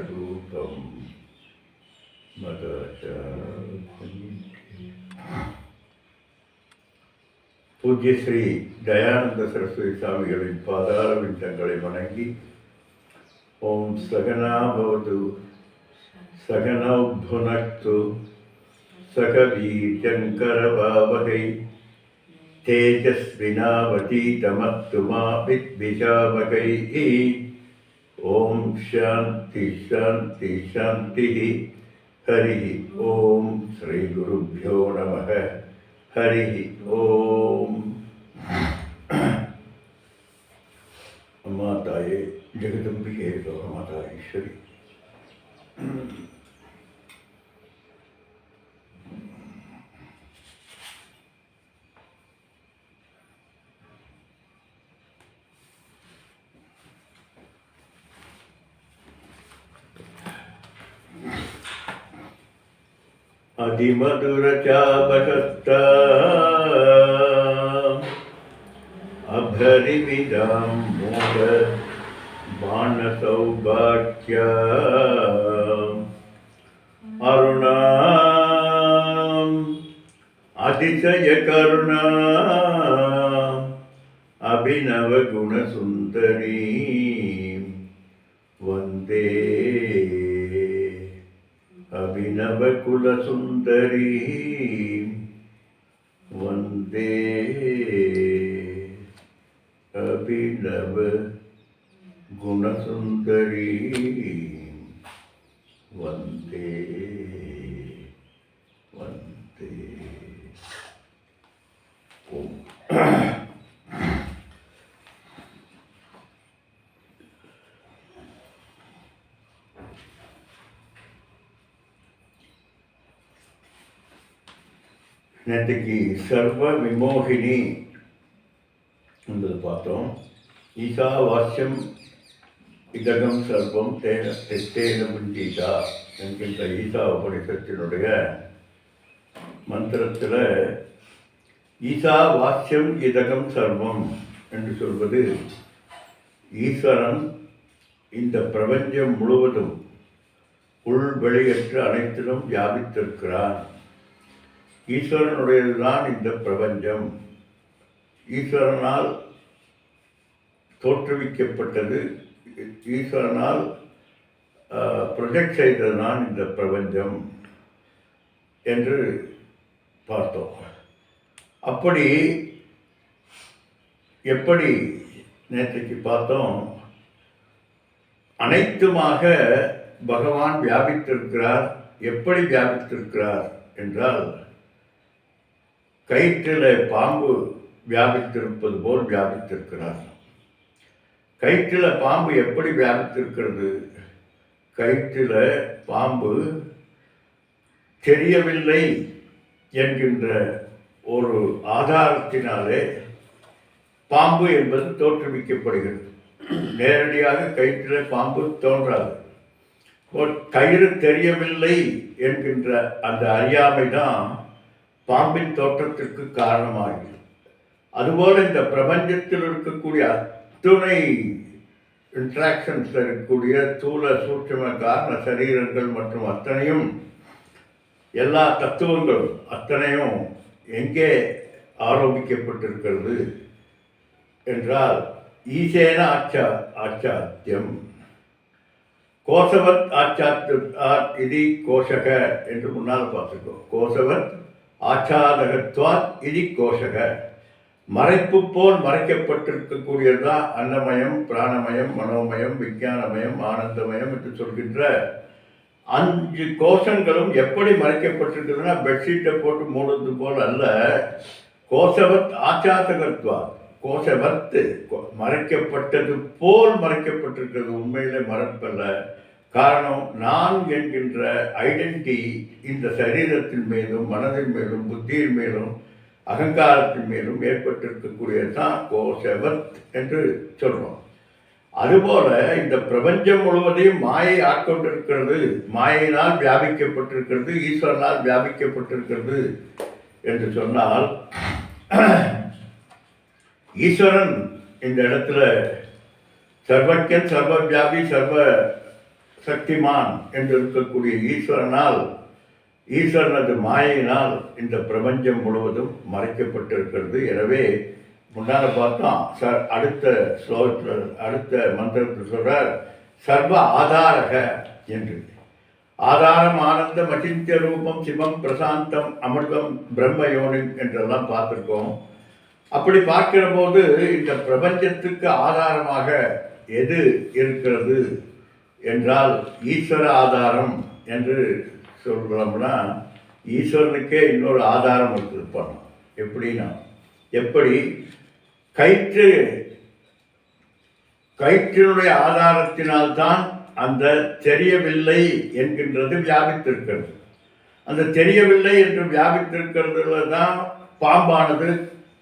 रूपम பூஜ்ய ஸ்ரீ தயானந்த சரஸ்வதி சுவாமிகளின் பாதார விந்தங்களை வணங்கி ஓம் சகனா பவது சகனௌ புனக்து சகவீர்யங்கரவாவகை தேஜஸ்வினாவதீதமஸ்து மா வித்விஷாவகைः ஓம் சாந்தி சாந்தி சாந்தி. ஹரி ஓம் ஸ்ரீ குருभ्यो நமः. ஹரி ஓம். அம்மா தாயே ஜெகதம்பிகே லோகமாதா ஈஸ்வரி, அதிமதுரச்சாபகஸ்தா அபரிவிதாம் மோக பாணசௌபாக்யா அருணாம் அதிசய கருணா அபிநவ குணசுந்தரி வந்தே அபிநவ குலசுந்தரி வந்தே அபிநவ குணசுந்தரி வந்தே வந்தே. ஓம். நேற்றுக்கு சர்வ விமோகினி என்பது பார்த்தோம். ஈசாவாஸ்யம் இதகம் சர்வம் தேன புஞ்சீதா என்கின்ற ஈசா உபனிஷத்தினுடைய மந்திரத்தில் ஈசாவாஸ்யம் இதகம் சர்வம் என்று சொல்வது ஈஸ்வரன் இந்த பிரபஞ்சம் முழுவதும் உள் வெளியற்ற அனைத்திலும் வியாபித்திருக்கிறான். ஈஸ்வரனுடையதுதான் இந்த பிரபஞ்சம். ஈஸ்வரனால் தோற்றுவிக்கப்பட்டது, ஈஸ்வரனால் ப்ரொஜெக்ட் செய்ததுதான் இந்த பிரபஞ்சம் என்று பார்த்தோம். அப்படி எப்படி நேற்றைக்கு பார்த்தோம், அனைத்துமாக பகவான் வியாபித்திருக்கிறார். எப்படி வியாபித்திருக்கிறார் என்றால், கயிற்றில் பாம்பு வியாபித்திருப்பது போல் வியாபித்திருக்கிறார். கயிற்றில் பாம்பு எப்படி வியாபித்திருக்கிறது? கயிற்றில் பாம்பு தெரியவில்லை என்கின்ற ஒரு ஆதாரத்தினாலே பாம்பு என்பது தோற்றுவிக்கப்படுகிறது. நேரடியாக கயிற்றில் பாம்பு தோன்றாது. கயிறு தெரியவில்லை என்கின்ற அந்த அறியாமை தான் பாம்பின் தோற்றத்திற்கு காரணமாகிறது. அதுபோல இந்த பிரபஞ்சத்தில் இருக்கக்கூடிய அத்துணை இன்ட்ராக்ஷன்ஸ் இருக்கக்கூடிய தூள சூட்சும காரண சரீரங்கள் மற்றும் அத்தனையும் எல்லா தத்துவங்களும் அத்தனையும் எங்கே ஆரோபிக்கப்பட்டிருக்கிறது என்றால், ஈசேன ஆச்சாத்தியம் கோசவத் இது கோஷக என்று முன்னால் பார்த்துக்கோ. கோசவத் ஆச்சாதகத்வாத் இது கோஷக. மறைப்பு போல் மறைக்கப்பட்டிருக்கக்கூடியதுதான் அன்னமயம், பிராணமயம், மனோமயம், விஞ்ஞானமயம், ஆனந்தமயம் என்று சொல்கின்ற 5 கோஷங்களும் எப்படி மறைக்கப்பட்டிருக்குதுன்னா, பெட்ஷீட்டை போட்டு மூடுவது போல் அல்ல. கோஷவத் ஆச்சாதகத்வாத், கோஷவத்து மறைக்கப்பட்டது போல் மறைக்கப்பட்டிருக்கிறது. உண்மையிலே மறைப்பல்ல. காரணம், நான் என்கின்ற ஐடென்டிட்டி இந்த சரீரத்தின் மேலும் மனதின் மேலும் புத்தியின் மேலும் அகங்காரத்தின் மேலும் ஏற்பட்டிருக்கக்கூடியதுதான் கோஷவத் என்று சொல்றோம். அதுபோல இந்த பிரபஞ்சம் முழுவதையும் மாயை ஆட்கொண்டிருக்கிறது, மாயினால் வியாபிக்கப்பட்டிருக்கிறது, ஈஸ்வரனால் வியாபிக்கப்பட்டிருக்கிறது என்று சொன்னால், ஈஸ்வரன் இந்த இடத்துல சர்வஜன், சர்வ வியாபி, சர்வ சக்திமான் என்று இருக்கக்கூடிய ஈஸ்வரனது மாயினால் இந்த பிரபஞ்சம் முழுவதும் மறைக்கப்பட்டிருக்கிறது. எனவே முன்னால் பார்த்தோம் சார், அடுத்த ஸ்லோகத்தில் அடுத்த மந்திரத்தில் சொல்கிறார் சர்வ ஆதாரக என்று. ஆதாரம் ஆனந்தம் அச்சிந்திய ரூபம் சிவம் பிரசாந்தம் அமிர்தம் பிரம்மயோனி என்றெல்லாம் பார்த்துருக்கோம். அப்படி பார்க்கிற போது இந்த பிரபஞ்சத்துக்கு ஆதாரமாக எது இருக்கிறது என்றால் ஈஸ்வர ஆதாரம் என்று சொல்கிறோம்னா, ஈஸ்வரனுக்கே இன்னொரு ஆதாரம் இருக்குது. எப்படின்னா, எப்படி கயிற்றினுடைய ஆதாரத்தினால்தான் அந்த தெரியவில்லை என்கின்றது வியாபித்திருக்கிறது. அந்த தெரியவில்லை என்று வியாபித்திருக்கிறதுல தான் பாம்பானது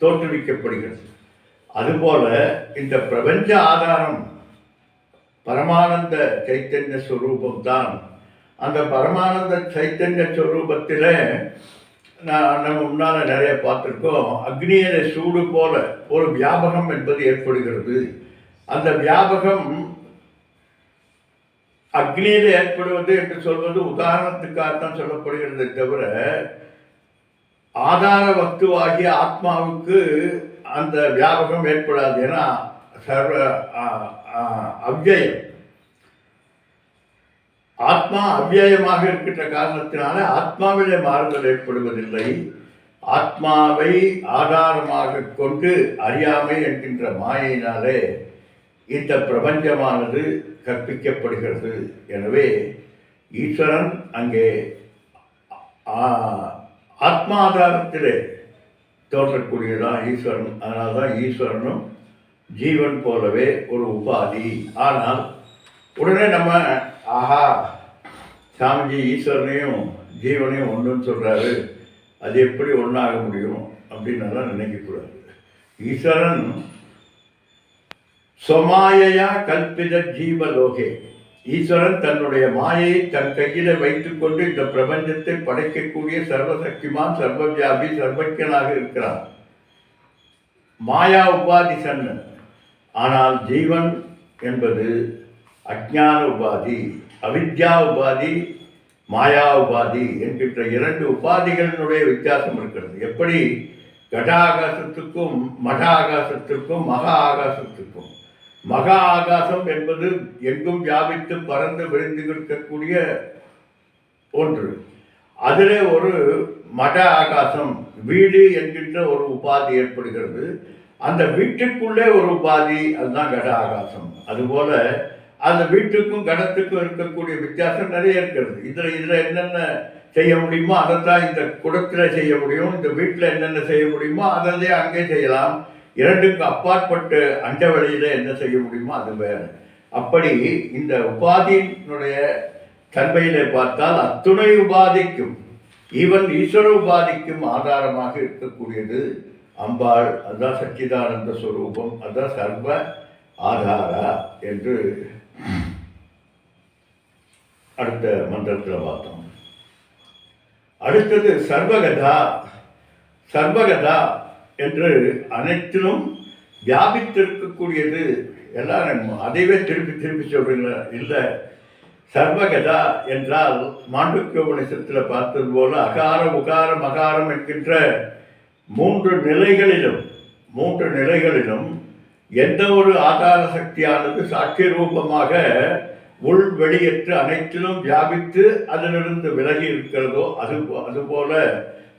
தோற்றுவிக்கப்படுகிறது. அதுபோல இந்த பிரபஞ்ச ஆதாரம் பரமானந்த சைத்தன்ய ஸ்வரூபம்தான். அந்த பரமானந்த சைத்தன்ய ஸ்வரூபத்தில் நம்ம முன்னால் நிறைய பார்த்துருக்கோம். அக்னியில சூடு போல ஒரு வியாபகம் என்பது ஏற்படுகிறது. அந்த வியாபகம் அக்னியில் ஏற்படுவது என்று சொல்வது உதாரணத்துக்காகத்தான் சொல்லப்படுகிறது தவிர ஆதார வஸ்துவாகிய ஆத்மாவுக்கு அந்த வியாபகம் ஏற்படாது. ஏன்னா சர்வ அவ்யயம், ஆத்மா அவ்யயமாக இருக்கின்ற காரணத்தினால ஆத்மாவிலே மாறுதல் ஏற்படுவதில்லை. ஆத்மாவை ஆதாரமாக கொண்டு அறியாமை என்கின்ற மாயினாலே இந்த பிரபஞ்சமானது கற்பிக்கப்படுகிறது. எனவே ஈஸ்வரன் அங்கே ஆத்மாதாரத்திலே தோற்றக்கூடியதான் ஈஸ்வரன். அதனால தான் ஈஸ்வரனும் ஜீவன் போலவே ஒரு உபாதி. ஆனால் உடனே நம்ம ஆஹா சாமிஜி ஈஸ்வரனையும் ஜீவனையும் ஒன்றுன்னு சொல்கிறாரு, அது எப்படி ஒன்றாக முடியும் அப்படின்னலாம் நினைக்கக்கூடாது. ஈஸ்வரன் சொமாயையா கல்பித ஜீவலோகே, ஈஸ்வரன் தன்னுடைய மாயை தன் கையில் வைத்துக்கொண்டு இந்த பிரபஞ்சத்தை படைக்கக்கூடிய சர்வசக்திமான், சர்வவியாபி, சர்வஜனாக இருக்கிறான். மாயா உபாதி சன்னு. ஆனால் ஜீவன் என்பது அஜ்ஞான உபாதி, அவித்யா உபாதி, மாயா உபாதி என்கின்ற இரண்டு உபாதிகளினுடைய வித்தியாசம் இருக்கிறது. எப்படி கட ஆகாசத்துக்கும் மட ஆகாசத்திற்கும் மகா ஆகாசத்துக்கும், மகா ஆகாசம் என்பது எங்கும் வியாபித்து பறந்து விரிந்து இருக்கக்கூடிய ஒன்று. அதிலே ஒரு மட ஆகாசம், வீடு என்கின்ற ஒரு உபாதி ஏற்படுகிறது. அந்த வீட்டுக்குள்ளே ஒரு உபாதி, அதுதான் கட ஆகாசம். அதுபோல அந்த வீட்டுக்கும் கடத்துக்கும் இருக்கக்கூடிய வித்தியாசம் நிறைய இருக்கிறது. இதில் என்னென்ன செய்ய முடியுமோ அதைத்தான் இந்த குடத்தில் செய்ய முடியும், இந்த வீட்டில் என்னென்ன செய்ய முடியுமோ அதை அங்கே செய்யலாம். இரண்டுக்கும் அப்பாற்பட்டு அண்ட வழியில் என்ன செய்ய முடியுமோ அது வேறு. அப்படி இந்த உபாதியினுடைய தன்மையிலே பார்த்தால் அத்துணை உபாதிக்கும், ஈவன் ஈஸ்வர உபாதிக்கும் ஆதாரமாக இருக்கக்கூடியது அம்பாள். அதுதான் சச்சிதானந்த ஸ்வரூபம், அதுதான் சர்வ ஆதாரா என்று அடுத்த மந்திரத்தில் பார்த்தோம். அடுத்தது சர்வகதா. சர்வகதா என்று அனைத்திலும் வியாபித்திருக்கக்கூடியது. எல்லாரும் அதைவே திருப்பி திருப்பி சொல்றீங்க. இல்லை, சர்வகதா என்றால் மாண்டூக்கிய உபநிஷத்தில் பார்த்தது போல அகார உகார மகாரம் என்கின்ற மூன்று நிலைகளிலும் எந்த ஒரு ஆதார சக்தியானது சாட்சி ரூபமாக உள் வெளியற்று அனைத்திலும் வியாபித்து அதிலிருந்து விலகி இருக்கிறதோ அதுபோல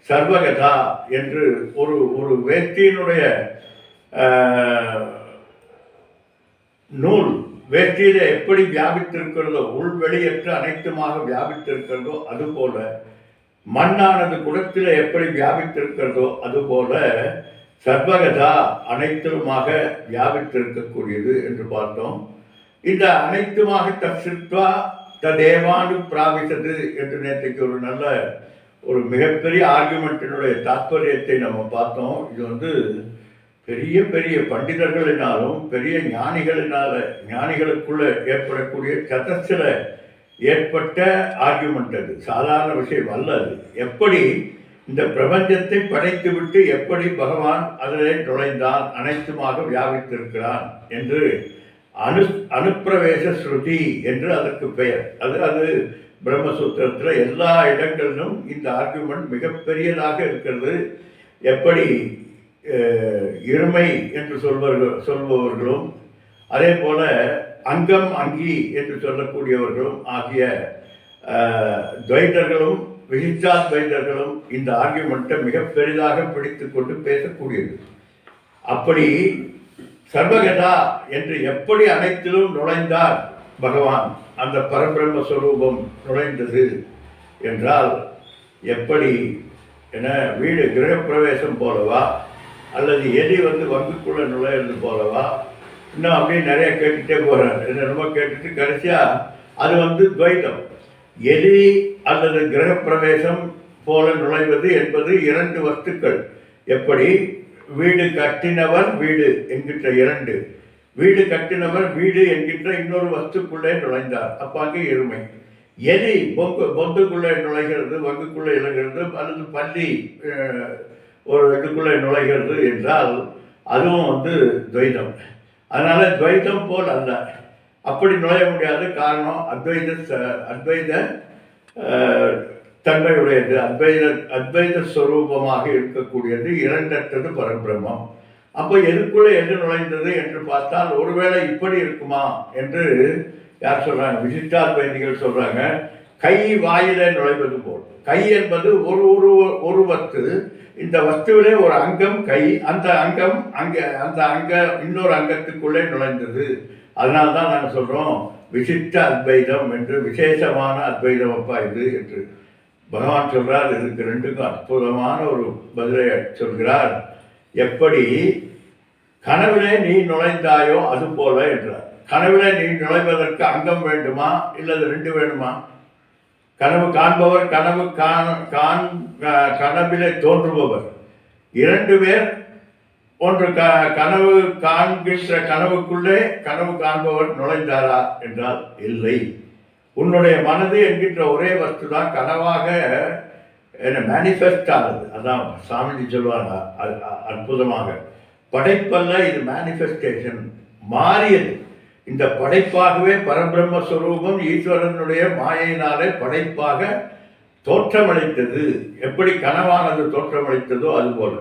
சர்வகதா என்று ஒரு வேஷ்டியினுடைய நூல் வேஷ்டியில எப்படி வியாபித்திருக்கிறதோ, உள் வெளியற்று அனைத்துமாக வியாபித்திருக்கிறதோ அதுபோல மண்ணானது குடத்தில் எப்படி வியாபித்திருக்கிறதோ அதுபோல சர்வகதா அனைத்துமாக வியாபித்திருக்கக்கூடியது என்று பார்த்தோம். இந்த அனைத்துமாக தத்சித்வா ததேவானு பிராபித்தது என்று நேற்றைக்கு ஒரு மிகப்பெரிய ஆர்குமெண்ட்டினுடைய தாற்பயத்தை நம்ம பார்த்தோம். இது பெரிய பெரிய பண்டிதர்களினாலும் பெரிய ஞானிகளுக்குள்ள ஏற்படக்கூடிய சதஸில் ஏற்பட்ட ஆர்குமெண்ட். அது சாதாரண விஷயம் அல்ல. அது எப்படி இந்த பிரபஞ்சத்தை படைத்துவிட்டு எப்படி பகவான் அதிலே நுழைந்தான், அனைத்துமாக வியாபித்திருக்கிறான் என்று அனு அனுப்பிரவேச ஸ்ருதி என்று அதற்கு பெயர். அது பிரம்மசூத்திரத்தில் எல்லா இடங்களிலும் இந்த ஆர்குமெண்ட் மிகப்பெரியதாக இருக்கிறது. எப்படி இருமை என்று சொல்பவர்களும் அதே போல அங்கம் அங்கி என்று சொல்லக்கூடியவர்களும் ஆகிய துவைதர்களும் விசிஷ்டாத்வைதர்களும் இந்த ஆர்குமெண்ட்டை மிக பெரிதாக பிடித்து கொண்டு பேசக்கூடியது. அப்படி சர்வகதா என்று எப்படி அனைத்திலும் நுழைந்தார் பகவான், அந்த பரபிரம்ம ஸ்வரூபம் நுழைந்தது என்றால் எப்படி என வீடு கிரகப்பிரவேசம் போலவா அல்லது எலி வங்குக்குள்ளே நுழையிறது போலவா, இன்னும் அப்படியே நிறைய கேட்டுகிட்டே போகிறார். என்னென்னமோ கேட்டுட்டு கடைசியாக அது துவைதம். எலி அல்லது கிரகப்பிரவேசம் போல நுழைவது என்பது இரண்டு வஸ்துக்கள். எப்படி வீடு கட்டினவர் வீடு என்கின்ற இரண்டு, வீடு கட்டினவர் வீடு என்கின்ற இன்னொரு வஸ்துக்குள்ளே நுழைந்தார், அப்பாங்க இருமை. எலி பொந்துக்குள்ளே நுழைகிறது, வங்குக்குள்ளே இழங்கிறது, அல்லது பள்ளி ஒரு இதுக்குள்ளே நுழைகிறது என்றால் அதுவும் துவைதம். அதனால துவைதம் போல் அல்ல, அப்படி நுழைய முடியாது. காரணம் அத்வைத தன்மையுடையது, அத்வைத ஸ்வரூபமாக இருக்கக்கூடியது, இரண்டற்றது பரபிரம்மம். அப்போ எதுக்குள்ளே எது நுழைந்தது என்று பார்த்தால் ஒருவேளை இப்படி இருக்குமா என்று யார் சொல்றாங்க? விசிஷ்டாத்வைதிகள் சொல்றாங்க, கை வாயில நுழைவது போல். கை என்பது ஒரு வஸ்து, இந்த வஸ்துவிலே ஒரு அங்கம் கை, அந்த அங்கம் இன்னொரு அங்கத்துக்குள்ளே நுழைந்தது. அதனால்தான் நாங்கள் சொல்றோம் விசிஷ்ட அத்வைதம் என்று, விசேஷமான அத்வைதம் அப்பா இது என்று பகவான் சொல்றார். இதுக்கு ரெண்டுக்கும் அற்புதமான ஒரு பதிலை சொல்கிறார். எப்படி கனவிலே நீ நுழைந்தாயோ அது போல என்றார். கனவிலே நீ நுழைவதற்கு அங்கம் வேண்டுமா இல்லது ரெண்டு வேணுமா? கனவு காண்பவர், கனவிலே தோன்றுபவர், இரண்டு பேர். ஒன்று கனவு காண்கின்ற கனவுக்குள்ளே கனவு காண்பவர் நுழைந்தாரா என்றால் இல்லை. உன்னுடைய மனது என்கின்ற ஒரே வஸ்து தான் கனவாக மேனிஃபெஸ்ட் ஆனது. அதான் சாமிஜி சொல்லுவாங்க அற்புதமாக, படைப்பல்ல இது மேனிஃபெஸ்டேஷன், மாறியது. இந்த படைப்பாகவே பரபிரம்ம ஸ்வரூபம் ஈஸ்வரனுடைய மாயினாலே படைப்பாக தோற்றமளித்தது. எப்படி கனவானது தோற்றமளித்ததோ அதுபோல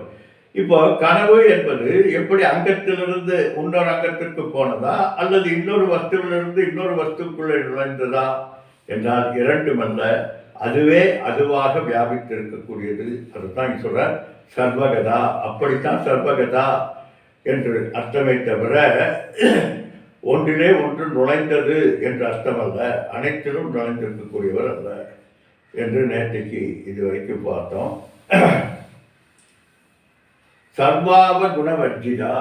இப்போ கனவு என்பது எப்படி அங்கத்திலிருந்து இன்னொரு அங்கத்திற்கு போனதா அல்லது இன்னொரு வஸ்துவிலிருந்து இன்னொரு வஸ்துக்குள்ளே நுழைந்ததா என்றால் இரண்டுமல்ல, அதுவே அதுவாக வியாபித்திருக்கக்கூடியது. அதுதான் சொல்ற சர்வகதா. அப்படித்தான் சர்வகதா என்று அர்த்தமே தவிர ஒன்றிலே ஒன்று நுழைந்தது என்று அர்த்தம் அல்ல, அனைத்திலும் நுழைந்திருக்கக்கூடியவர் அல்ல என்று நேற்றைக்கு இதுவரைக்கும் பார்த்தோம். சர்வாவ குணவர்ஜிதா.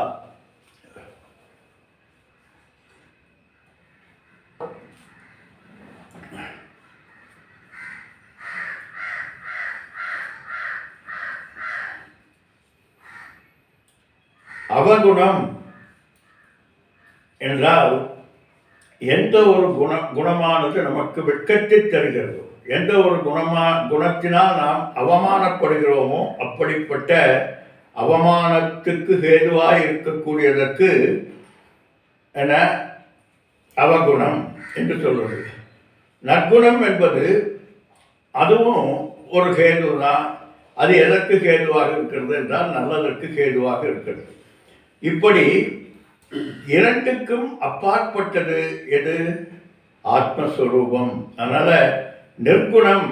அவகுணம் என்றால் எந்த ஒரு குணமானது நமக்கு வெட்கத்தை தருகிறதோ, எந்த ஒரு குணத்தினால் நாம் அவமானப்படுகிறோமோ அப்படிப்பட்ட அவமானத்துக்கு ஹேதுவாக இருக்கக்கூடியதற்கு என அவகுணம் என்று சொல்வது. நற்குணம் என்பது அதுவும் ஒரு ஹேது தான். அது எதற்கு ஹேதுவாக இருக்கிறது என்றால் நல்லதற்கு ஹேதுவாக இருக்கிறது. இப்படி இரண்டுக்கும் அப்பாற்பட்டது எது? ஆத்மஸ்வரூபம். அதனால நிர்குணம்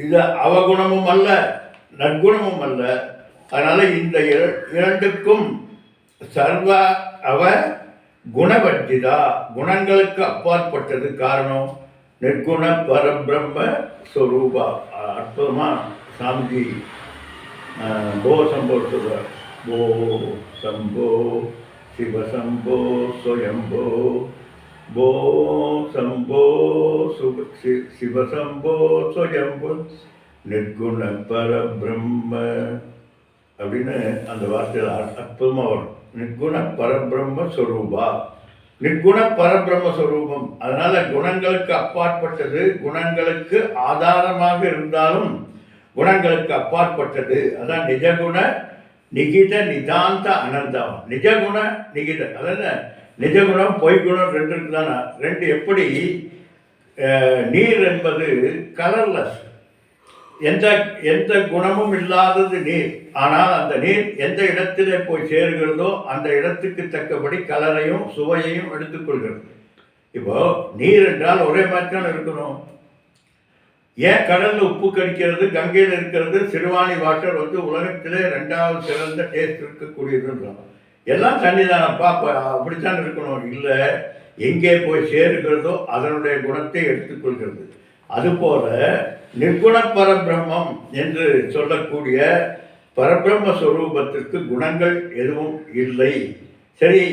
இது அவகுணமும் அல்ல நற்குணமும் அல்ல. அதனால இந்த இரண்டுக்கும் சர்வ அவ குணவர்ஜிதா, குணங்களுக்கு அப்பாற்பட்டது. காரணம் நிர்குண பரபிரம்ம ஸ்வரூபா. அற்புதமா சாமிஜி போ சம்போ சொல்றார். போ சம்போ சிவசம்போ ஸ்வயம்போ, போ சம்போ சிவசம்போ ஸ்வயம்போ நிர்குண பரபிரம்ம அப்படின்னு அந்த வார்த்தையில் அற்புதமாக வரும். நிர்குண பரபிரம்ம ஸ்வரூபா, நிர்குண பரபிரம்ம ஸ்வரூபம். அதனால குணங்களுக்கு அப்பாற்பட்டது, குணங்களுக்கு ஆதாரமாக இருந்தாலும் குணங்களுக்கு அப்பாற்பட்டது. அதான் நிஜகுண நிகித நிதாந்த அனந்தம். நிஜகுண நிகித, அதாவது நிஜகுணம் பொய்குணம் ரெண்டு இருக்குதானே. ரெண்டு எப்படி? நீர் என்பது கலர்லெஸ், எந்த எந்த குணமும் இல்லாதது நீர். ஆனால் அந்த நீர் எந்த இடத்திலே போய் சேருகிறதோ அந்த இடத்துக்கு தக்கபடி கலரையும் சுவையையும் எடுத்துக்கொள்கிறது. இப்போ நீர் என்றால் ஒரே மாதிரி தான் இருக்கணும். ஏன் கடலில் உப்பு கடிக்கிறது, கங்கையில் இருக்கிறது, சிறுவாணி வாட்டர் வந்து உலகத்திலே 2வது சிறந்த டேஸ்ட் இருக்கக்கூடியதுன்றோம். எல்லாம் தண்ணி தானப்பா, அப்படித்தான் இருக்கணும். இல்லை, எங்கே போய் சேருகிறதோ அதனுடைய குணத்தை எடுத்துக்கொள்கிறது. அதுபோல நிர்குண பரபிரம்மம் என்று சொல்லக்கூடிய பரபிரம்ம ஸ்வரூபத்திற்கு குணங்கள் எதுவும் இல்லை. சரி,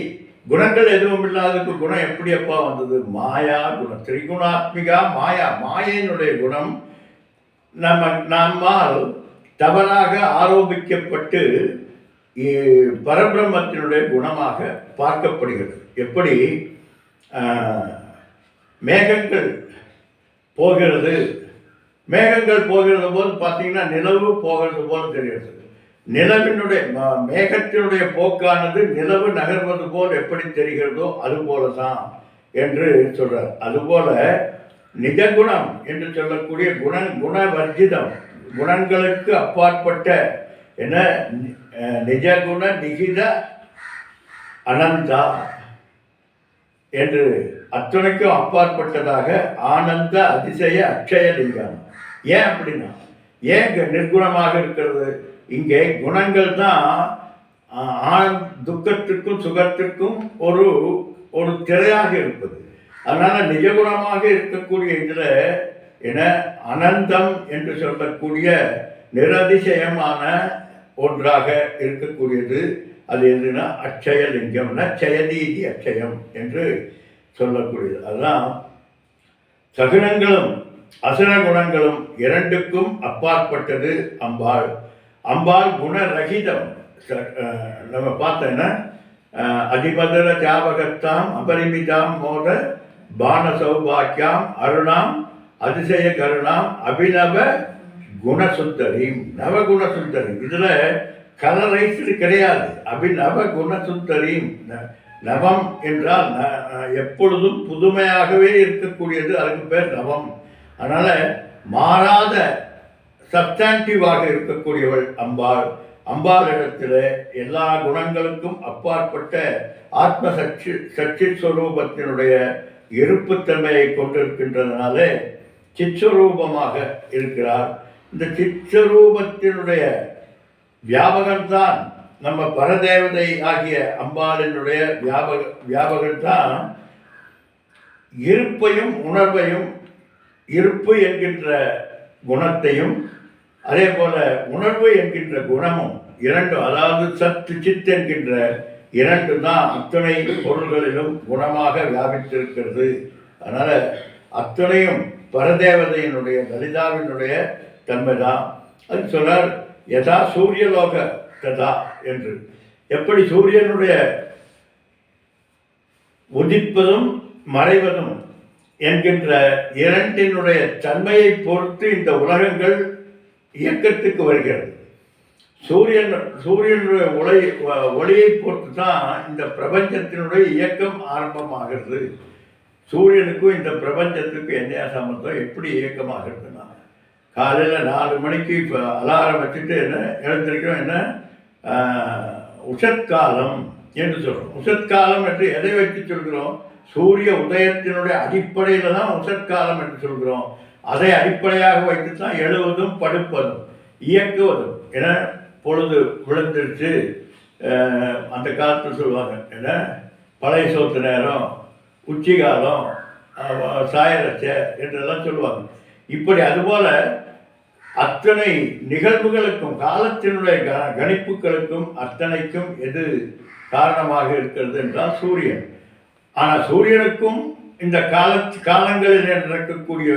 குணங்கள் எதுவும் இல்லாததுக்கு குணம் எப்படி அப்பா வந்தது? மாயா குணம், திரிகுணாத்மிகா மாயா. மாயினுடைய குணம் நம்மால் தவறாக ஆரோபிக்கப்பட்டு பரபிரம்மத்தினுடைய குணமாக பார்க்கப்படுகிறது. எப்படி? மேகங்கள் போகிறது, மேகங்கள் போகிறது போது பார்த்தீங்கன்னா நிலவு போகிறது போல் தெரிகிறது. நிலவினுடைய மேகத்தினுடைய போக்கானது நிலவு நகர்வது போல் எப்படி தெரிகிறதோ அதுபோல தான் என்று சொல்றார். அதுபோல நிஜகுணம் என்று சொல்லக்கூடிய குணவர்ஜிதம், குணங்களுக்கு அப்பாற்பட்ட என்ன நிஜகுண நிகித அனந்தா என்று அத்துணைக்கும் அப்பாற்பட்டதாக ஆனந்த அதிசய அக்ஷயலிங்கம். ஏன் அப்படின்னா, ஏன் நிர்குணமாக இருக்கிறது? இங்கே குணங்கள் தான் துக்கத்திற்கும் சுகத்திற்கும் ஒரு ஒரு திரையாக இருப்பது. அதனால நிஜகுணமாக இருக்கக்கூடிய இதில் என அனந்தம் என்று சொல்லக்கூடிய நிரதிசயமான ஒன்றாக இருக்கக்கூடியது. அது எதுனா அக்ஷயலிங்கம்னா செயதீதி அக்ஷயம் என்று சொல்லக்கூடியது. அதுதான் சகுனங்களும் அசுர குணங்களும் இரண்டுக்கும் அப்பாற்பட்டது அம்பாள். அம்பாள் குணரகிதம். நம்ம பார்த்தோன்னா அதிபதர ஜாபகத்தாம் அபரிமிதாம் மோத பான சௌபாக்கியாம் அருணாம் அதிசய கருணாம் அபிநவ குணசுந்தரீம். நவகுணசுந்தரீம். இதில் கலரைஸ்டு கிடையாது. அபிநவ குணசுந்தரீம். நவம் என்றால் எப்பொழுதும் புதுமையாகவே இருக்கக்கூடியது, அதுக்கு பேர் நவம். அதனால் மாறாத சப்ஸ்டான்டிவாக இருக்கக்கூடியவள் அம்பாள். அம்பாள் இடத்துல எல்லா குணங்களுக்கும் அப்பாற்பட்ட ஆத்ம சக்தி ஸ்வரூபத்தினுடைய இருப்புத்தன்மையை கொண்டிருக்கின்றதுனால சித்ஸ்வரூபமாக இருக்கிறார். இந்த சித்ஸ்வரூபத்தினுடைய வியாபகம்தான் நம்ம பரதேவதை ஆகிய அம்பாளினுடைய வியாபகம்தான் இருப்பையும் உணர்வையும், இருப்பு என்கின்ற குணத்தையும் அதே போல உணர்வு என்கின்ற குணமும் இரண்டும், அதாவது சத்து சித் என்கின்ற இரண்டு தான் அத்தனை பொருள்களிலும் குணமாக வியாபித்திருக்கிறது. அதனால அத்தனையும் பரதேவதையினுடைய லலிதாவினுடைய தன்மை தான். அது சொன்னார் யதா சூரியலோக ததா என்று. எப்படி சூரியனுடைய உதிப்பதும் மறைவதும் என்கின்ற இரண்டினுடைய தன்மையை பொறுத்து இந்த உலகங்கள் இயக்கத்துக்கு வருகிறது. சூரியனுடைய ஒளியை பொறுத்து தான் இந்த பிரபஞ்சத்தினுடைய இயக்கம் ஆரம்பமாகிறது. சூரியனுக்கும் இந்த பிரபஞ்சத்துக்கும் என்ன சம்பந்தம்? எப்படி இயக்கமாகிறதுனா, காலையில் 4 மணிக்கு இப்போ அலாரம் வச்சுட்டு என்ன எழுந்திருக்கிறோம், என்ன உஷத்காலம் என்று சொல்கிறோம். உஷத்காலம் என்று எதை வச்சு சொல்கிறோம்? சூரிய உதயத்தினுடைய அடிப்படையில் தான் உஷத்காலம் என்று சொல்கிறோம். அதை அடிப்படையாக வைத்து தான் எழுவதும் படுப்பதும் இயக்குவதும். ஏன்னா பொழுது விழுந்துருச்சு, அந்த காலத்தில் சொல்லுவாங்க என்ன பழைய சோத்து நேரம், உச்சிகாலம், சாயரச்ச என்றெல்லாம் சொல்லுவாங்க. இப்படி அதுபோல் அத்தனை நிகழ்வுகளுக்கும் காலத்தினுடைய கணிப்புகளுக்கும் அத்தனைக்கும் எது காரணமாக இருக்கிறது என்றால் சூரியன். ஆனால் சூரியனுக்கும் இந்த காலங்களில் நடக்கக்கூடிய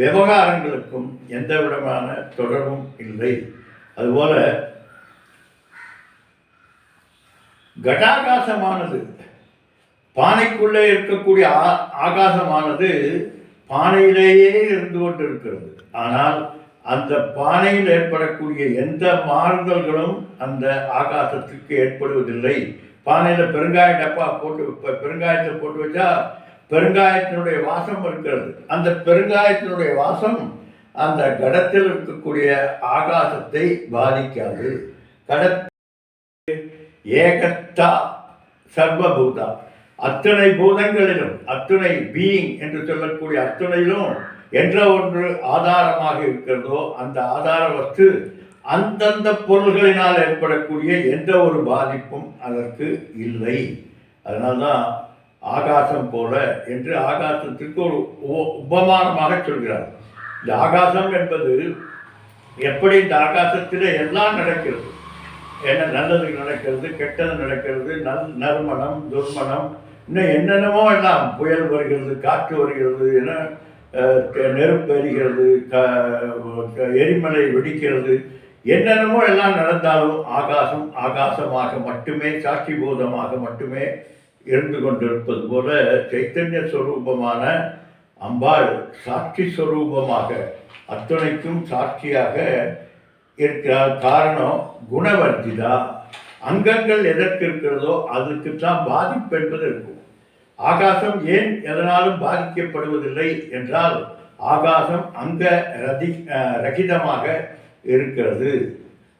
விவகாரங்களுக்கும் எந்த விதமான தொடர்பும் இல்லை. அதுபோல கடாகாசமானது, பானைக்குள்ளே இருக்கக்கூடிய ஆகாசமானது பானையிலேயே இருந்து கொண்டு இருக்கிறது. ஆனால் அந்த பானையில் ஏற்படக்கூடிய எந்த மாறுதல்களும் அந்த ஆகாசத்துக்கு ஏற்படுவதில்லை. பானையில் பெருங்காய டப்பா போட்டு பெருங்காயத்தை போட்டு வச்சா பெருங்காயத்தினுடைய வாசம் இருக்கிறது. அந்த பெருங்காயத்தினுடைய வாசம் அந்த கடத்தில் இருக்கக்கூடிய ஆகாசத்தை பாதிக்காது. கட ஏகத்தா சர்வபூதா, அத்தனை பூதங்களிலும், அத்துணை பீயிங் என்று சொல்லக்கூடிய அத்துணையிலும் என்ற ஒன்று ஆதாரமாக இருக்கிறதோ அந்த ஆதார வஸ்து அந்தந்த பொருள்களினால் ஏற்படக்கூடிய எந்த ஒரு பாதிப்பும் அதற்கு இல்லை. அதனால்தான் ஆகாசம் போல என்று ஆகாசத்திற்கு ஒரு உபமானமாக சொல்கிறார். இந்த ஆகாசம் என்பது எப்படி இந்த ஆகாசத்தில் எல்லாம் நடக்கிறது, என்ன நல்லது நடக்கிறது, கெட்டது நடக்கிறது, நறுமணம் துர்மணம் இன்னும் என்னென்னமோ எல்லாம், புயல் வருகிறது, காற்று வருகிறது, என நெருப்பு எரிகிறது, எரிமலை வெடிக்கிறது, என்னென்னமோ எல்லாம் நடந்தாலும் ஆகாசம் ஆகாசமாக மட்டுமே, சாட்சி போதமாக மட்டுமே இருந்து கொண்டிருப்பது போல சைத்தன்ய ஸ்வரூபமான அம்பாள் சாட்சி ஸ்வரூபமாக அத்துணைக்கும் சாட்சியாக இருக்கிறார். காரணம் குணவர்த்திதா. அங்கங்கள் எதற்கு இருக்கிறதோ அதுக்குத்தான் பாதிப்பு என்பது இருக்கும். ஆகாசம் ஏன் எதனாலும் பாதிக்கப்படுவதில்லை என்றால் ஆகாசம் அங்க ரகிதமாக இருக்கிறது.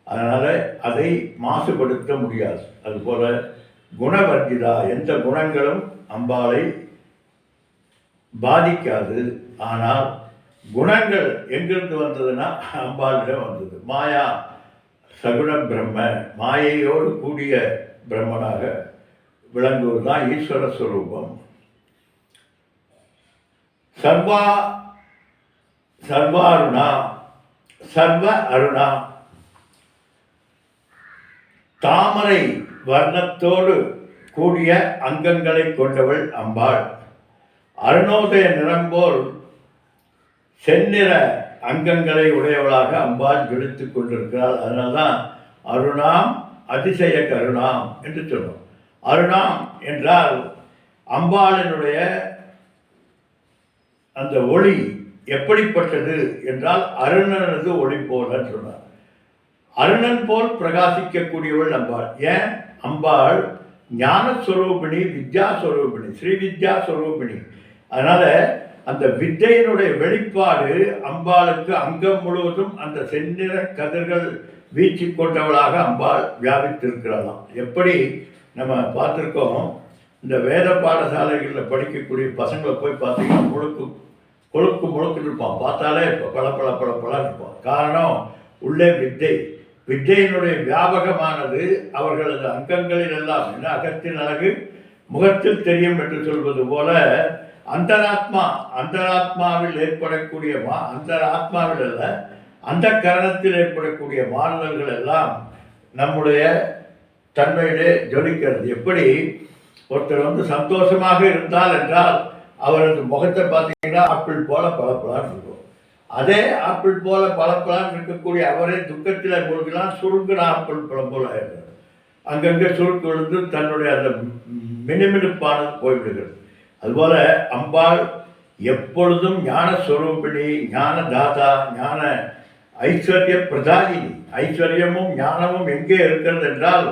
அதனால் அதை மாசுபடுத்த முடியாது. அதுபோல குணவர்த்திதா, எந்த குணங்களும் அம்பாளை பாதிக்காது. ஆனால் குணங்கள் எங்கிருந்து வந்ததுன்னா அம்பாளிடம் வந்தது. மாயா சகுண பிரம்ம, மாயையோடு கூடிய பிரம்மனாக விளங்குவது தான் ஈஸ்வர ஸ்வரூபம். சர்வாருணா, சர்வ அருணா, தாமரை வர்ணத்தோடு கூடிய அங்கங்களை கொண்டவள் அம்பாள். அருணோதய நிறம்போல் செந்நிற அங்கங்களை உடையவளாக அம்பாள் ஜொலித்துக் கொண்டிருக்கிறாள். அதனால்தான் அருணாம் அதிசய கருணாம் என்று சொல்லும். அருணாம் என்றால் அம்பாளினுடைய அந்த ஒளி எப்படிப்பட்டது என்றால் அருணனது ஒளி போல சொன்னார். அருணன் போல் பிரகாசிக்கக்கூடியவள் அம்பாள். ஏன்? அம்பாள் ஞானஸ்வரூபிணி, வித்யாஸ்வரூபிணி, ஸ்ரீ வித்யாஸ்வரூபிணி. அதனால அந்த வித்தையினுடைய வெளிப்பாடு அம்பாளுக்கு அங்கம் முழுவதும் அந்த செந்நிற கதிர்கள் வீச்சு கொண்டவளாக அம்பாள் வியாபித்திருக்கிறாளாம். எப்படி நம்ம பார்த்துருக்கோம், இந்த வேத பாடசாலைகளில் படிக்கக்கூடிய பசங்களை போய் பார்த்தீங்கன்னா முழுக்கு இருப்பான், பார்த்தாலே பல இருப்பான். காரணம் உள்ளே வித்தையினுடைய வியாபகமானது அவர்களது அங்கங்களில் எல்லாம். என்ன, அகத்தின் அழகு முகத்தில் தெரியும் என்று சொல்வது போல அந்தராத்மாவில் ஏற்படக்கூடிய அந்தராத்மாவில் அல்ல, அந்த கரணத்தில் ஏற்படக்கூடிய மாறுதல்கள் எல்லாம் நம்முடைய தன்மையிலே ஜொலிக்கிறது. எப்படி ஒருத்தர் சந்தோஷமாக இருந்தால் என்றால் அவரது முகத்தை பார்த்தீங்கன்னா ஆப்பிள் போல பளபளன்னு இருக்கும். அதே ஆப்பிள் போல பளபளன்னு இருக்கக்கூடிய அவரே துக்கத்தில் மூழ்கினால் சுருங்கின ஆப்பிள் பழம் போல ஆயிடுறார். அங்கங்கே சுருக்கு விழுந்து தன்னுடைய அந்த மினுமினுப்பானது போய்விடுகிறது. அதுபோல அம்பாள் எப்பொழுதும் ஞான ஸ்வரூபிணி, ஞான தாதா, ஞான ஐஸ்வர்ய பிரதாயினி. ஐஸ்வர்யமும் ஞானமும் எங்கே இருக்கிறது என்றால்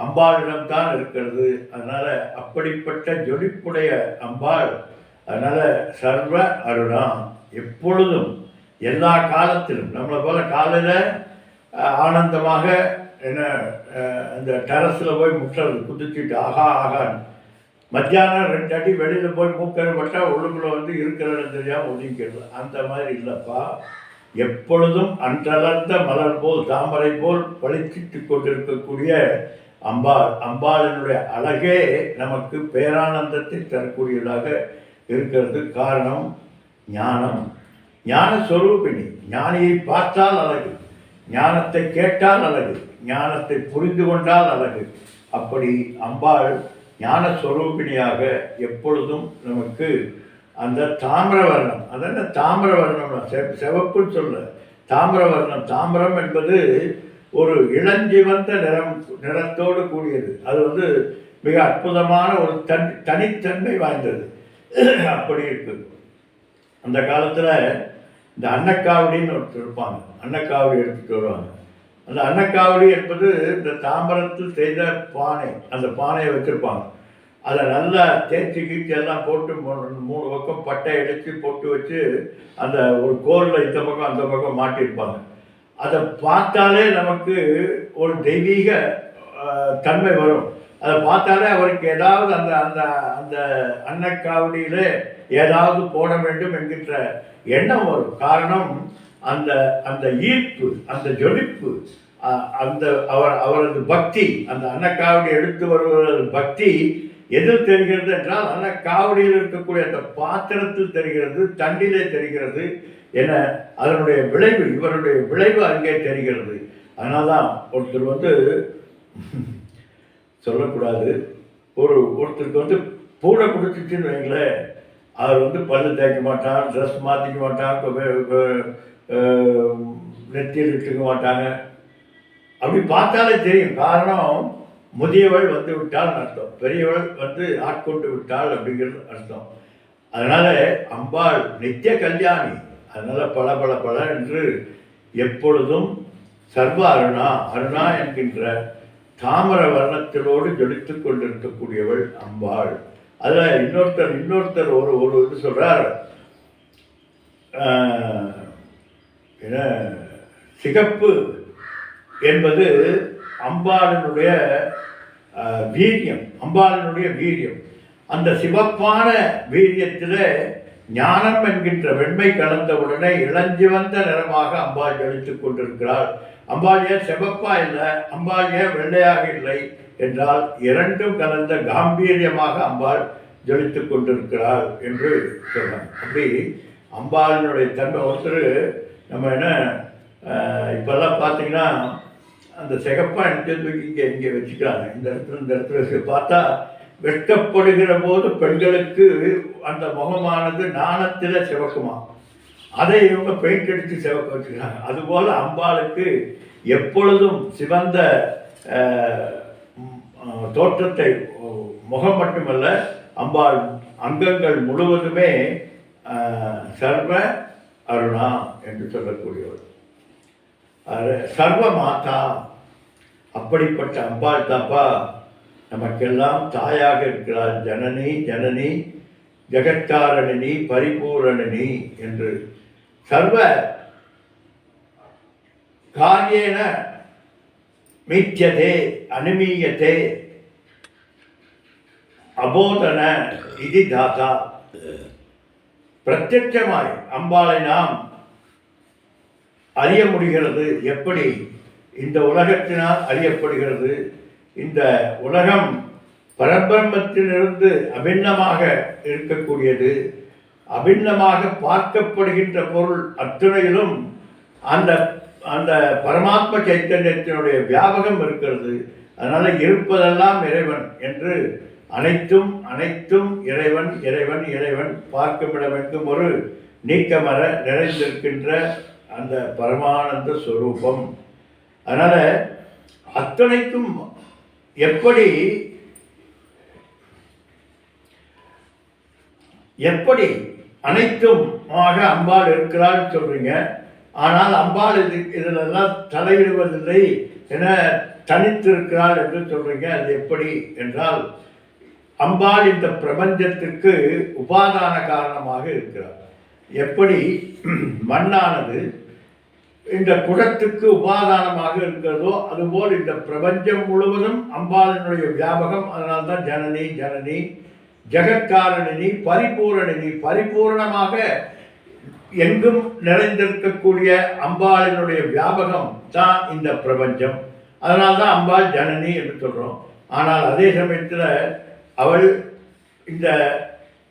அம்பாளிடம்தான் இருக்கிறது. அதனால அப்படிப்பட்ட ஜொலிப்புடைய அம்பாள். அதனால சர்வ அருணா, எப்பொழுதும் எல்லா காலத்திலும் நம்மளை போல காலையில் ஆனந்தமாக என்ன இந்த டெரஸில் போய் முட்டுறது குதிச்சுட்டு ஆகா ஆகான்னு, மத்தியானம் 2 அடி வெளியில் போய் மூக்கறிப்பட்டால் உள்ளுக்குள்ளே இருக்கிற இடம் தெரியாமல் ஒதுங்கிறது. அந்த மாதிரி இல்லைப்பா, எப்பொழுதும் அன்றலர்ந்த மலர் போல் தாமரை போல் பளிச்சிட்டு கொண்டிருக்கக்கூடிய அம்பாளினுடைய அழகே நமக்கு பேரானந்தத்தை தரக்கூடியதாக இருக்கிறது. காரணம் ஞானம், ஞான ஸ்வரூபிணி. ஞானியை பார்த்தால் அழகு, ஞானத்தை கேட்டால் அழகு, ஞானத்தை புரிந்து கொண்டால் அழகு. அப்படி அம்பாள் ஞான ஸ்வரூபிணியாக எப்பொழுதும் நமக்கு அந்த தாமிரவர்ணம். அதென்ன தாமிரவர்ணம், சிவப்புன்னு சொல்ல தாமிரவர்ணம். தாமிரம் என்பது ஒரு இளஞ்சிவந்த நிறத்தோடு கூடியது. அது மிக அற்புதமான ஒரு தனித்தன்மை வாய்ந்தது. அப்படி இருக்குது. அந்த காலத்தில் இந்த அன்னக்காவடின்னு ஒருத்தர் இருப்பாங்க, அன்னக்காவடி எடுத்துகிட்டு வருவாங்க. அந்த அன்னக்காவடி என்பது இந்த தாம்பரத்தில் செய்த பானை, அந்த பானையை வச்சுருப்பாங்க. அதை நல்லா தேய்ச்சி கீச்சி எல்லாம் போட்டு 3 பக்கம் பட்டை அடித்து போட்டு வச்சு அந்த ஒரு கோலில் இந்த பக்கம் அந்த பக்கம் மாட்டியிருப்பாங்க. அதை பார்த்தாலே நமக்கு ஒரு தெய்வீக தன்மை வரும். அதை பார்த்தாலே அவருக்கு ஏதாவது அந்த அந்த அந்த அன்னக்காவடியில் ஏதாவது போட வேண்டும் என்கின்ற எண்ணம் வரும். காரணம் அந்த அந்த ஈர்ப்பு, அந்த ஜொலிப்பு, அந்த அவரது பக்தி, அந்த அன்னக்காவடி எடுத்து வருவதற்கு பக்தி எதில் தெரிகிறது என்றால் அன்னக்காவடியில் இருக்கக்கூடிய அந்த பாத்திரத்தில் தெரிகிறது, தண்டிலே தெரிகிறது என அதனுடைய விளைவு, இவருடைய விளைவு அங்கே தெரிகிறது. அதனால தான் ஒருத்தர் சொல்லக்கூடாது, ஒருத்தருக்கு பூனை பிடிச்சிச்சின்னு வைங்களேன், அவர் பல்லு தேய்க்க மாட்டான், ட்ரெஸ் மாற்றிக்க மாட்டான், நெத்தியில் இட்டுக்க மாட்டாங்க. அப்படி பார்த்தாலே தெரியும். காரணம், முதியவள் விட்டால் அர்த்தம், பெரியவள் ஆட்கொண்டு விட்டாள் அப்படிங்கிறது அர்த்தம். அதனால அம்பாள் நித்திய கல்யாணி. அதனால பல பல பல என்று எப்பொழுதும் சர்வ அருணா, அருணா என்கின்ற தாமர வர்ணத்திலோடு ஜொலித்து கொண்டிருக்கக்கூடியவள் அம்பாள். அதில் இன்னொருத்தர் ஒரு இது சொல்றார், என்ன, சிகப்பு என்பது அம்பாளினுடைய வீரியம், அம்பாளினுடைய வீரியம். அந்த சிவப்பான வீரியத்தில் ஞானம் என்கின்ற வெண்மை கலந்தவுடனே இளஞ்சிவந்த நிறமாக அம்பாள் ஜொலித்துக் கொண்டிருக்கிறாள். அம்பாள் ஏன் செவப்பா இல்லை, அம்பாள் ஏன் வெள்ளையாக இல்லை என்றால் இரண்டும் கலந்த காம்பீரியமாக அம்பாள் ஜொலித்துக் கொண்டிருக்கிறாள் என்று சொல்றாங்க. அப்படி அம்பாளினுடைய தன்மை நம்ம என்ன இப்போல்லாம் பார்த்தீங்கன்னா அந்த சிகப்பாக எடுத்து இங்கே வச்சுக்கிறாங்க. இந்த இடத்துல பார்த்தா வெட்கப்படுகிற போது பெண்களுக்கு அந்த முகமானது நாணத்தில் சிவக்குமா, அதை இவங்க பெயிண்ட் அடித்து சிவக்க வச்சுக்கிறாங்க. அதுபோல் அம்பாளுக்கு எப்பொழுதும் சிவந்த தோற்றத்தை, முகம் மட்டுமல்ல, அம்பாள் அங்கங்கள் முழுவதுமே சர்வ அருணா என்று சொல்லக்கூடியவர், சர்வ மாதா. அப்படிப்பட்ட அம்பாள் தாப்பா நமக்கெல்லாம் தாயாக இருக்கிறார். ஜனனி ஜனனி ஜெகத்காரணினி பரிபூரணி என்று சர்வ காரியேன மீட்யதே அனுமீயத்தே அபோதன இது தாத்தா. பிரத்யட்சமாய் அம்பாளை நாம் அறிய முடிகிறது. எப்படி? இந்த உலகத்தினால் அறியப்படுகிறது. இந்த உலகம் பரபிரம்மத்திலிருந்து அபிண்ணமாக இருக்கக்கூடியது. அபிண்ணமாக பார்க்கப்படுகின்ற பொருள் அத்துணையிலும் அந்த அந்த பரமாத்ம சைத்தன்யத்தினுடைய வியாபகம் இருக்கிறது. அதனால இருப்பதெல்லாம் இறைவன் என்று அனைத்தும் அனைத்தும் இறைவன் இறைவன் இறைவன் பார்க்குமிடமெங்கும் ஒரு நீக்கமர நிறைந்திருக்கின்ற அந்த பரமானந்த ஸ்வரூபம். அதனால அத்தனைக்கும் எப்படி எப்படி அனைத்தும் அம்பாள் இருக்கிறாள் சொல்றீங்க. ஆனால் அம்பாள் இதிலெல்லாம் தலையிடுவதில்லை என தனித்திருக்கிறாள் என்று சொல்றீங்க. அது எப்படி என்றால், அம்பாள் இந்த பிரபஞ்சத்திற்கு உபாதான காரணமாக இருக்கிறார். எப்படி மண்ணானது இந்த குடத்துக்கு உபாதானமாக இருக்கிறதோ அதுபோல் இந்த பிரபஞ்சம் முழுவதும் அம்பாளினுடைய வியாபகம். அதனால்தான் ஜனனி ஜனனி ஜெகத்காரணினி பரிபூரணினி, பரிபூர்ணமாக எங்கும் நிறைந்திருக்கக்கூடிய அம்பாளினுடைய வியாபகம் தான் இந்த பிரபஞ்சம். அதனால்தான் அம்பாள் ஜனனி என்று சொல்கிறோம். ஆனால் அதே சமயத்தில் அவள் இந்த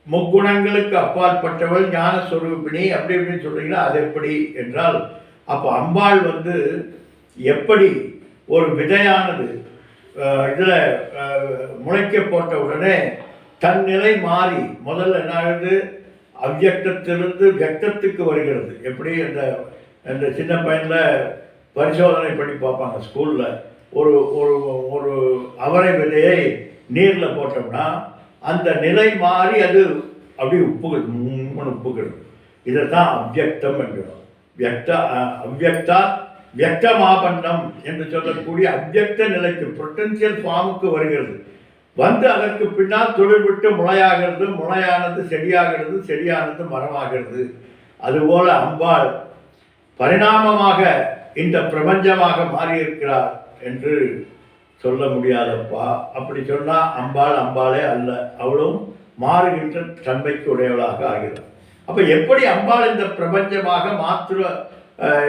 முக்குணங்களுக்கு அப்பாற்பட்டவள், ஞானஸ்வரூபிணி அப்படி இப்படின்னு சொல்கிறீங்களா, அது எப்படி என்றால், அப்போ அம்பாள் எப்படி ஒரு விதையானது இதில் முளைக்க போட்ட உடனே தன் நிலை மாறி முதல்ல என்ன ஆகுது, அவ்வியக்தத்திலிருந்து வியக்தத்துக்கு வருகிறது. எப்படி அந்த சின்ன பையனில் பரிசோதனை பண்ணி பார்ப்பாங்க ஸ்கூலில். ஒரு ஒரு ஒரு அவரை விதையை நீரில் போட்டோம்னா அந்த நிலை மாறி அது அப்படி உப்புகிறது. இதை தான் அவ்வியக்தம் என்கிறோம். அவ்வியக்தா வியக்தமாபன்னம் என்று சொல்லக்கூடிய அவ்யக்த நிலைக்கு பொட்டன்சியல் ஃபார்முக்கு வருகிறது. வந்து அதற்கு பின்னால் தொழில் விட்டு முளையாகிறது, முளையானது செடியாகிறது, செடியானது மரமாகிறது. அதுபோல அம்பாள் பரிணாமமாக இந்த பிரபஞ்சமாக மாறியிருக்கிறார் என்று சொல்ல முடியாதப்பா. அப்படி சொன்னால் அம்பாள் அம்பாளே அல்ல, அவளும் மாறுகின்ற தன்மைக்கு உடையவளாக ஆகிறார். அப்போ எப்படி அம்பாள் இந்த பிரபஞ்சமாக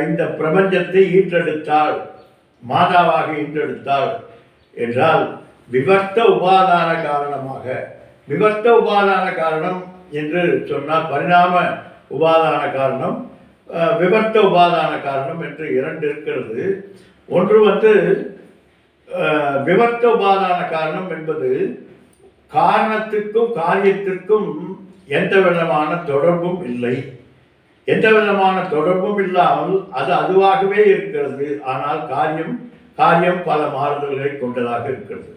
இந்த பிரபஞ்சத்தை ஈன்றெடுத்தாள், மாதாவாக ஈன்றெடுத்தாள் என்றால் விவர்த்த உபாதான காரணமாக. விவர்த்த உபாதான காரணம் என்று சொன்னால் பரிணாம உபாதான காரணம், விவர்த்த உபாதான காரணம் என்று இரண்டு இருக்கிறது. ஒன்று விவர்த்த உபாதான காரணம் என்பது காரணத்திற்கும் காரியத்திற்கும் எந்த விதமான தொடர்பும் இல்லை. எந்த விதமான தொடர்பும் இல்லாமல் அது அதுவாகவே இருக்கிறது. ஆனால் காரியம் பல மாறுதல்களை கொண்டதாக இருக்கிறது.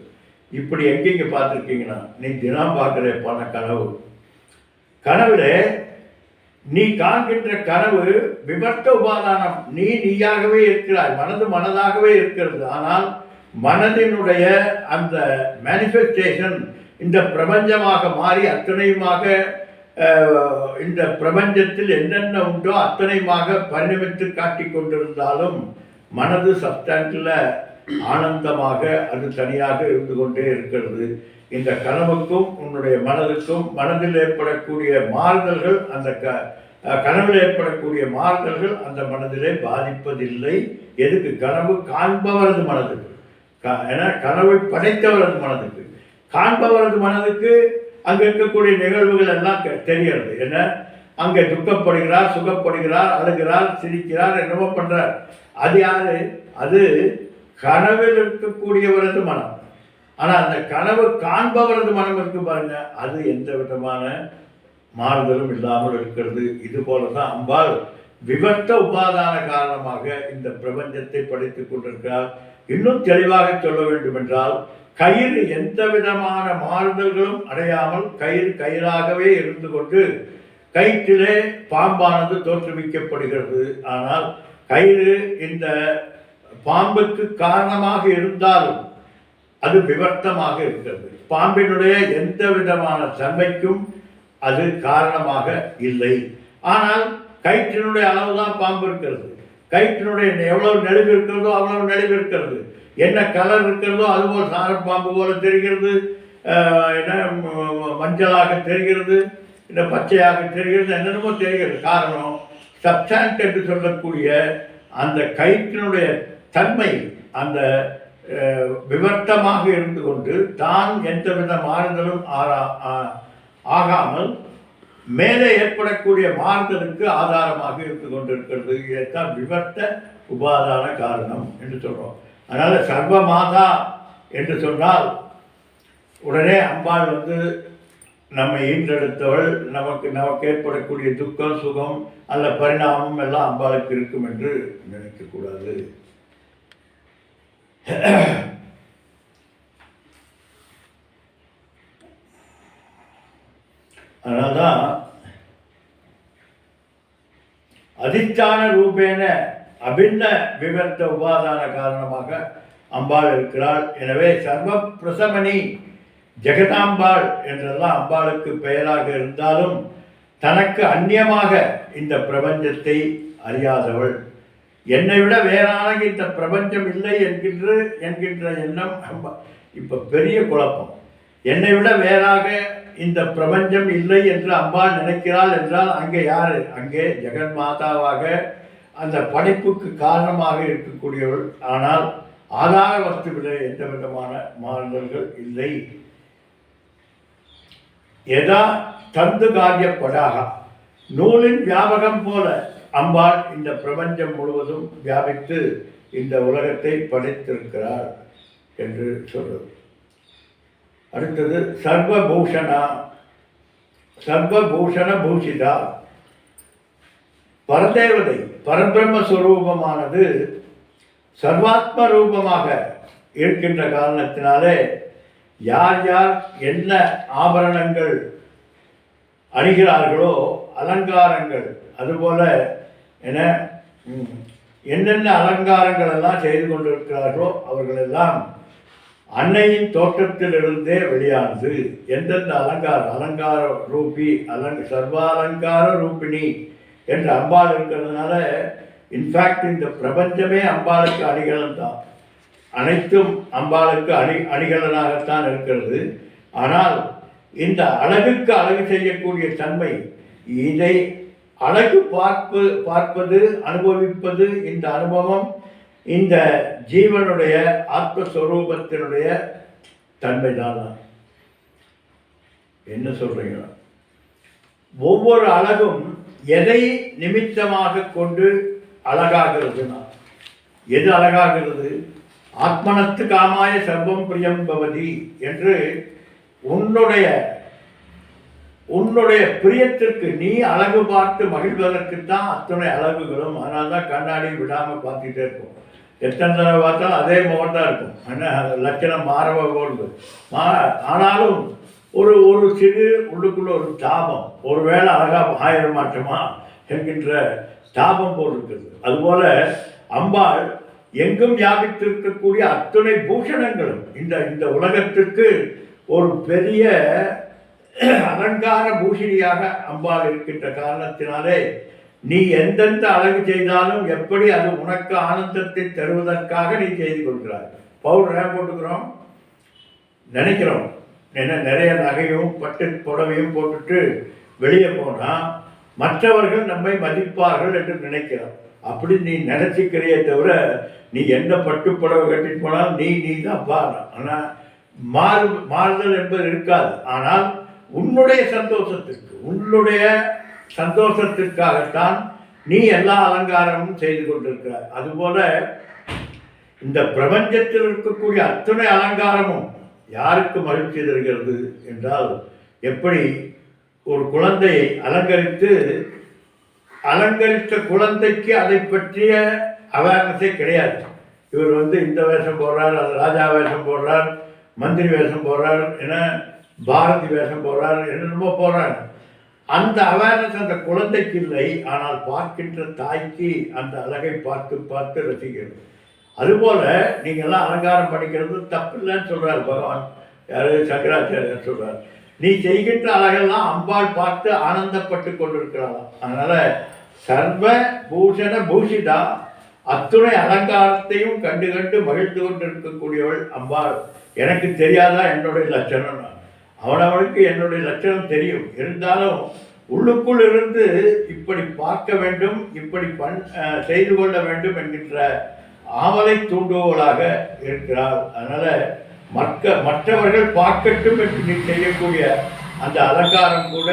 இப்படி எங்கெங்க பார்த்துருக்கீங்கன்னா, நீ தினம் பார்க்குறப்பான கனவுல நீ காண்கின்ற கனவு விவர்த்த உபாதானம். நீயாகவே இருக்கிறாய், மனது மனதாகவே இருக்கிறது. ஆனால் மனதினுடைய அந்த மேனிஃபெஸ்டேஷன் இந்த பிரபஞ்சமாக மாறி அத்தனையுமாக இந்த பிரபஞ்சத்தில் என்னென்ன உண்டோ அத்தனையுமாக பரிணமித்து காட்டி கொண்டிருந்தாலும் மனது சப்ஸ்டாண்டில் ஆனந்தமாக அது தனியாக இருந்து கொண்டே இருக்கிறது. இந்த கனவுக்கும் உன்னுடைய மனதுக்கும் மனதில் ஏற்படக்கூடிய மாறுதல்கள், அந்த கனவில் ஏற்படக்கூடிய மாறுதல்கள் அந்த மனதிலே பாதிப்பதில்லை. எதுக்கு? கனவு காண்பவரது மனதுக்கு. ஏன்னா கனவை படைத்தவரது மனதுக்கு, காண்பவரது மனதுக்கு அங்கே இருக்கக்கூடிய நிகழ்வுகள் எல்லாம் தெரிகிறது. என்ன, அங்கே துக்கப்படுகிறார், சுகப்படுகிறார், அழுகிறார், சிரிக்கிறார், என்னவோ பண்ணுறார். அது யாரு? அது கனவில் இருக்கக்கூடியவரது மனம். ஆனால் அந்த கனவு காண்பவரது மனம் இருக்கு பாருங்க, அது எந்த விதமான மாறுதலும் இல்லாமல் இருக்கிறது. இது போல தான் அம்பாள் விவர்த்த உபாதான காரணமாக இந்த பிரபஞ்சத்தை படைத்துக் கொண்டிருக்கிறார். இன்னும் தெளிவாக சொல்ல வேண்டும் என்றால், கயிறு எந்த விதமான மாறுதல்களும் அடையாமல் கயிறாகவே இருந்து கொண்டு கயிற்றிலே பாம்பானது தோற்றுவிக்கப்படுகிறது. ஆனால் கயிறு இந்த பாம்புக்கு காரணமாக இருந்தாலும் அது விவர்த்தமாக இருக்கிறது. பாம்பினுடைய எந்த விதமான தன்மைக்கும் அது காரணமாக இல்லை. ஆனால் கயிற்றினுடைய அளவுதான் பாம்பு இருக்கிறது. கயிற்றினுடைய எவ்வளவு நெளிவு இருக்கிறதோ அவ்வளவு நெளிவு இருக்கிறது. என்ன கலர் இருக்கிறதோ அதுபோல் சாரப்பாம்பு போல தெரிகிறது, என்ன மஞ்சளாக தெரிகிறது, என்ன பச்சையாக தெரிகிறது, என்னென்னமோ தெரிகிறது. காரணம் சப்ஸ்டான்ட் என்று சொல்லக்கூடிய அந்த கயிற்றினுடைய தன்மை அந்த விவர்த்தமாக இருந்து கொண்டு தான் எந்தவித மாறுதலும் ஆகாமல் மேலே ஏற்படக்கூடிய மாறுதலுக்கு ஆதாரமாக இருந்து கொண்டிருக்கிறது. இதைத்தான் விவர்த்த உபாதான காரணம் என்று சொல்கிறோம். அதனால் சர்வமாதா என்று சொன்னால் உடனே அம்பாள் நம்மை ஈன்றெடுத்தவள், நமக்கு ஏற்படக்கூடிய துக்கம், சுகம் அல்ல பரிணாமம் எல்லாம் அம்பாளுக்கு இருக்கும் என்று நினைக்கக்கூடாது. அதனால்தான் அதிஷ்டான ரூபேன அபின்ன விவர்த்த உபாதான காரணமாக அம்பாள் இருக்கிறாள். எனவே சர்வ பிரசமணி ஜெகதாம்பாள் என்றெல்லாம் அம்பாளுக்கு பெயராக இருந்தாலும் தனக்கு அந்நியமாக இந்த பிரபஞ்சத்தை அறியாதவள். என்னை விட வேறான இந்த பிரபஞ்சம் இல்லை என்கின்ற எண்ணம் இப்போ பெரிய குழப்பம். என்னை விட வேறாக இந்த பிரபஞ்சம் இல்லை என்று அம்பாள் நினைக்கிறாள் என்றால் அங்கே யார்? அங்கே ஜெகன் மாதாவாக அந்த படைப்புக்கு காரணமாக இருக்கக்கூடியவள். ஆனால் ஆதார வஸ்துவிலே எந்த விதமான மாறுதல்கள் இல்லை. எதா தந்து காரியப்படாக நூலின் வியாபகம் போல அம்பாள் இந்த பிரபஞ்சம் முழுவதும் வியாபித்து இந்த உலகத்தை படைத்திருக்கிறார் என்று சொல்றது. அடுத்தது சர்வபூஷணா, சர்வபூஷண பூஷிதா. பரதேவதை பரபிரம்மஸ்வரூபமானது சர்வாத்ம ரூபமாக இருக்கின்ற காரணத்தினாலே யார் யார் என்ன ஆபரணங்கள் அணிகிறார்களோ, அலங்காரங்கள், அதுபோல என என்னென்ன அலங்காரங்கள் எல்லாம் செய்து கொண்டிருக்கிறார்களோ அவர்களெல்லாம் அன்னையின் தோற்றத்திலிருந்தே வெளியானது. எந்தெந்த அலங்கார ரூபி சர்வாலங்கார ரூபிணி என்று அம்பாள் இருக்கிறதுனால இன்ஃபேக்ட் இந்த பிரபஞ்சமே அம்பாளுக்கு அணிகலன் தான். அனைத்தும் அம்பாளுக்கு அணிகலனாகத்தான் இருக்கிறது. ஆனால் இந்த அழகுக்கு அழகு செய்யக்கூடிய தன்மை, இதை அழகு பார்ப்பது அனுபவிப்பது, இந்த அனுபவம் இந்த ஜீவனுடைய ஆத்மஸ்வரூபத்தினுடைய தன்மை தான். என்ன சொல்றீங்க? ஒவ்வொரு அழகும் எதை நிமித்தமாக கொண்டு அழகாகிறதுனா, எது அழகாகிறது? ஆத்மனத்து காமாய சர்வம் பிரியம் பவதி என்று உன்னுடைய பிரியத்திற்கு நீ அழகு பார்த்து மகிழ்வதற்குத்தான் அத்தனை அழகுகளும். அதனால்தான் கண்ணாடி விடாமல் பார்த்துட்டே இருக்கும். எத்தனை தடவை பார்த்தாலும் அதே முகம் தான் இருக்கும். ஆனால் லட்சணம் மாறவ போகுது. ஆனாலும் ஒரு சிறு உள்ளுக்குள்ள ஒரு தாபம், ஒருவேளை அழகாக ஆயிர மாற்றமா என்கின்ற தாபம் போல் இருக்குது. அதுபோல அம்பாள் எங்கும் வியாபித்திருக்கக்கூடிய அத்துணை பூஷணங்களும் இந்த உலகத்திற்கு ஒரு பெரிய அலங்கார பூஷணியாக அம்பாள் இருக்கின்ற காரணத்தினாலே நீ எந்தெந்த அழகு செய்தாலும் எப்படி அது உனக்கு ஆனந்தத்தை தருவதற்காக நீ செய்து கொள்கிறாய். பவுடர் ஏன் போட்டுக்கிறோம் நினைக்கிறோம், நிறைய நகையும் பட்டு புடவையும் போட்டுட்டு வெளியே போனால் மற்றவர்கள் நம்மை மதிப்பார்கள் என்று நினைக்கிறோம். அப்படி நீ நினைச்சிக்கிறையே தவிர நீ எந்த பட்டு புடவை கட்டிட்டு போனாலும் நீ தான் பாரு. ஆனால் மாறுதல் என்பது இருக்காது. ஆனால் உன்னுடைய சந்தோஷத்திற்காகத்தான் நீ எல்லா அலங்காரமும் செய்து கொண்டிருக்கிறாய். அதுபோல இந்த பிரபஞ்சத்தில் இருக்கக்கூடிய அத்தனை அலங்காரமும் யாருக்கு மகிழ்ச்சி தருகிறது என்றால், எப்படி ஒரு குழந்தையை அலங்கரித்த குழந்தைக்கு அதை பற்றிய அவேர்னஸே கிடையாது. இவர் இந்த வேஷம் போடுறார், அது ராஜா வேஷம் போடுறார், மந்திரி வேஷம் போடுறார், என பாரதி வேஷம் போடுறார், என்னென்னமோ போடுறாங்க. அந்த அவேர்னஸ் அந்த குழந்தைக்கு இல்லை. ஆனால் பார்க்கின்ற தாய்க்கு அந்த அழகை பார்த்து ரசிக்கிறது. அதுபோல் நீங்கள்லாம் அலங்காரம் பண்ணிக்கிறது தப்பு இல்லைன்னு சொல்கிறார் பகவான். யார்? சங்கராச்சாரியர் சொல்கிறார். நீ செய்கின்ற அழகெல்லாம் அம்பாள் பார்த்து ஆனந்தப்பட்டு கொண்டிருக்கிறாளாம். அதனால் சர்வ பூஷண பூஷிதா, அத்துணை அலங்காரத்தையும் கண்டு மகிழ்ந்து கொண்டிருக்கக்கூடியவள் அம்பாள். எனக்கு தெரியாதா என்னுடைய லட்சணம்? அவனவனுக்கு என்னுடைய லட்சணம் தெரியும். இருந்தாலும் உள்ளுக்குள் இருந்து இப்படி பார்க்க வேண்டும், இப்படி செய்து கொள்ள வேண்டும் என்கின்ற ஆவலை தூண்டுவளாக இருக்கிறாள். அதனால் மற்றவர்கள் பார்க்கட்டும் என்று நீ செய்யக்கூடிய அந்த அலங்காரம் கூட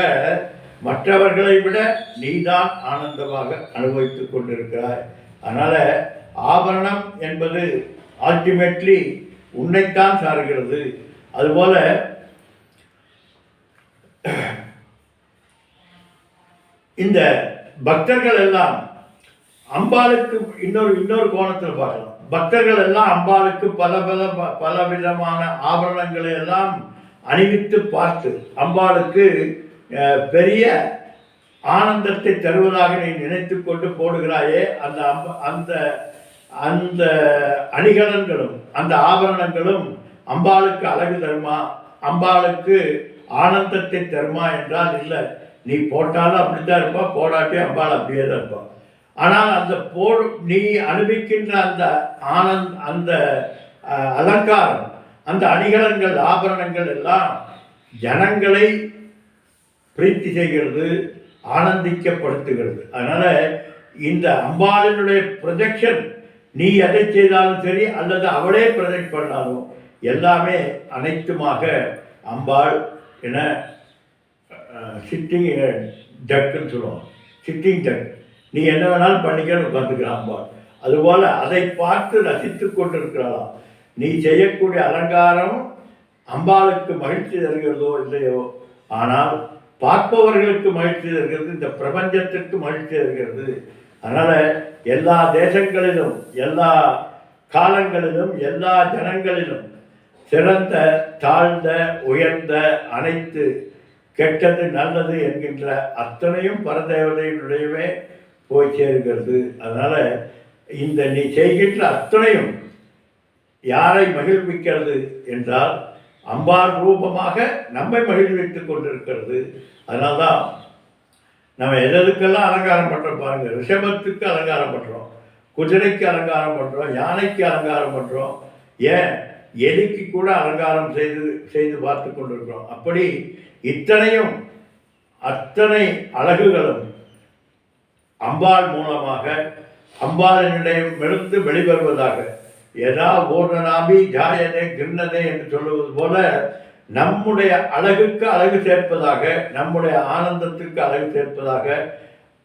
மற்றவர்களை விட நீதான் ஆனந்தமாக அனுபவித்துக் கொண்டிருக்கிறாய். அதனால் ஆபரணம் என்பது அல்டிமேட்லி உன்னைத்தான் சார்கிறது. அதுபோல இந்த பக்தர்கள் எல்லாம் அம்பாளுக்கு இன்னொரு கோணத்தில் பார்க்கலாம். பக்தர்கள் எல்லாம் அம்பாளுக்கு பல விதமான ஆபரணங்களை எல்லாம் அணிவித்து பார்த்து அம்பாளுக்கு பெரிய ஆனந்தத்தை தருவதாக நீ நினைத்து கொண்டு போடுகிறாயே. அந்த அணிகலன்களும் அந்த ஆபரணங்களும் அம்பாளுக்கு அழகு தருமா, அம்பாளுக்கு ஆனந்தத்தை தருமா என்றால் இல்லை. நீ போட்டாலும் அப்படித்தான் இருப்பா, போடாட்டே அம்பாள் அப்படியே தான் இருப்பா. ஆனால் நீ அனுபவிக்கின்ற அந்த அலங்காரம், அந்த அணிகலன்கள், ஆபரணங்கள் எல்லாம் ஜனங்களை பிரீத்தி செய்கிறது, ஆனந்திக்கப்படுத்துகிறது. அதனால் இந்த அம்பாளினுடைய ப்ரொஜெக்ஷன் நீ எதை செய்தாலும் சரி, அல்லது அவளே ப்ரொஜெக்ட் பண்ணாலும் எல்லாமே அனைத்துமாக அம்பாள் என சிட்டிங் டக்குன்னு சொல்லுவோம். சிட்டிங் டக், நீ என்ன வேணாலும் பண்ணிக்கன்னு உட்காந்துக்கிறான் அம்பாள். அதுபோல் அதை பார்த்து ரசித்து கொண்டிருக்கிறாளாம். நீ செய்யக்கூடிய அலங்காரம் அம்பாளுக்கு மகிழ்ச்சி தருகிறதோ இல்லையோ, ஆனால் பார்ப்பவர்களுக்கு மகிழ்ச்சி தருகிறது, இந்த பிரபஞ்சத்திற்கு மகிழ்ச்சி தருகிறது. அதனால் எல்லா தேசங்களிலும், எல்லா காலங்களிலும், எல்லா ஜனங்களிலும் சிறந்த, தாழ்ந்த, உயர்ந்த, அனைத்து கெட்டது நல்லது என்கின்ற அத்தனையும் பரதேவதையினுடையவே போய் சேர்கிறது. அதனால் இந்த நீ செய்கின்ற அத்தனையும் யாரை மகிழ்விக்கிறது என்றால் அம்பாள் ரூபமாக நம்மை மகிழ்வித்துக் கொண்டிருக்கிறது. அதனால்தான் நம்ம எதற்கெல்லாம் அலங்காரம் பண்ணுறோம் பாருங்கள். ரிஷபத்துக்கு அலங்காரம் பண்ணுறோம், குதிரைக்கு அலங்காரம் பண்ணுறோம், யானைக்கு அலங்காரம் பண்ணுறோம், ஏன் எலிக்கு கூட அலங்காரம் செய்து பார்த்து கொண்டிருக்கிறோம். அப்படி இத்தனையும் அத்தனை அழகுகளும் அம்பாள் மூலமாக அம்பாளினிடமிருந்து வெளிவருவதாக. எதா பூர்ணநாபி ஜாயனே கிருண்ணதே என்று சொல்லுவது போல நம்முடைய அழகுக்கு அழகு சேர்ப்பதாக, நம்முடைய ஆனந்தத்துக்கு அழகு சேர்ப்பதாக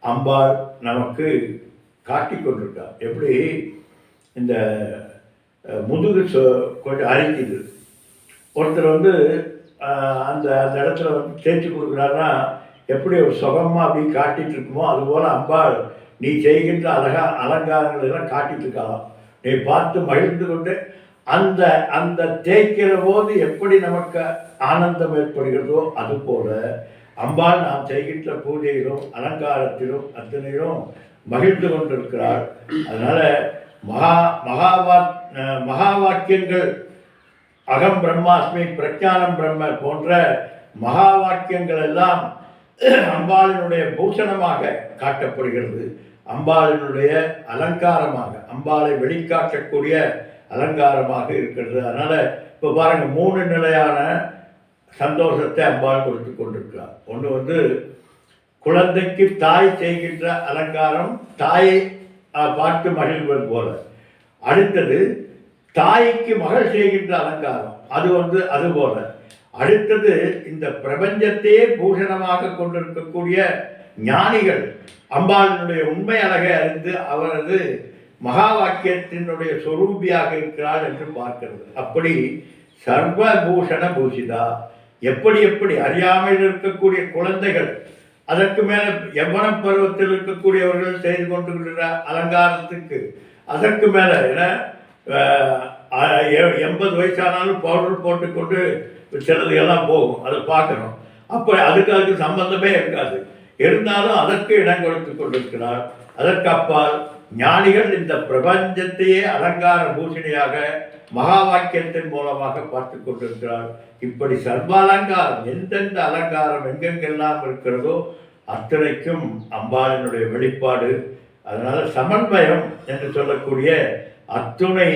அம்பாள் நமக்கு காட்டி கொண்டிருக்கார். எப்படி இந்த முதுகு கொஞ்சம் அரிக்குது, ஒருத்தர் அந்த அந்த இடத்துல தேய்ச்சி கொடுக்குறாருன்னா எப்படி ஒரு சுகமாக அப்படி காட்டிகிட்டு இருக்குமோ அதுபோல் அம்பாள் நீ செய்கின்ற அலங்காரங்கள் எல்லாம் காட்டிட்டு இருக்கலாம். நீ பார்த்து மகிழ்ந்து கொண்டு அந்த அந்த தேய்க்கிற போது எப்படி நமக்கு ஆனந்தம் ஏற்படுகிறதோ அதுபோல அம்பாள் நாம் செய்கின்ற பூஜையிலும் அலங்காரத்திலும் அத்தனையிலும் மகிழ்ந்து கொண்டிருக்கிறாள். அதனால் மகா வாக்கியங்கள் அகம் பிரம்மாஸ்மி பிரஜானம் பிரம்ம போன்ற மகா வாக்கியங்கள் எல்லாம் அம்பாளினுடைய பூஷணமாக காட்டப்படுகிறது, அம்பாளினுடைய அலங்காரமாக, அம்பாளை வெளிக்காட்டக்கூடிய அலங்காரமாக இருக்கிறது. அதனால் இப்போ பாருங்கள், 3 நிலையான சந்தோஷத்தை அம்பாள் கொடுத்து கொண்டிருக்கிறார். ஒன்று குழந்தைக்கு தாய் செய்கின்ற அலங்காரம், தாயை பார்த்து மகிழ்வது போல. அடுத்தது தாய்க்கு மகள் செய்கின்ற அலங்காரம், அது போல. அடுத்தது இந்த பிரபஞ்சத்தையே பூஷணமாக கொண்டிருக்கக்கூடிய ஞானிகள் அம்பாளினுடைய உண்மை அழகை அறிந்து அவரது மகா வாக்கியத்தினுடைய சொரூபியாக இருக்கிறாள் என்று பார்க்கிறது. அப்படி சர்வபூஷண பூஷிதா. எப்படி அறியாமையில் இருக்கக்கூடிய குழந்தைகள், அதற்கு மேலே யவன பருவத்தில் இருக்கக்கூடியவர்கள் செய்து கொண்டிருக்கிற அலங்காரத்துக்கு, அதற்கு மேலே 80 வயசானாலும் பவுடர் போட்டுக்கொண்டு சிலதுகள்லாம் போகும், அதை பார்க்கணும். அப்போ அதுக்கு சம்பந்தமே இருக்காது. இருந்தாலும் அதற்கு இடம் கொடுத்து கொண்டிருக்கிறார். அதற்கு அப்பால் ஞானிகள் இந்த பிரபஞ்சத்தையே அலங்கார பூஷணியாக மகா வாக்கியத்தின் மூலமாக பார்த்து கொண்டிருக்கிறார். இப்படி சர்வ அலங்காரம், எந்தெந்த அலங்காரம் எங்கெங்கெல்லாம் இருக்கிறதோ அத்தனைக்கும் அம்பாளினுடைய வெளிப்பாடு. அதனால் சமன்வயம் என்று சொல்லக்கூடிய அத்துணை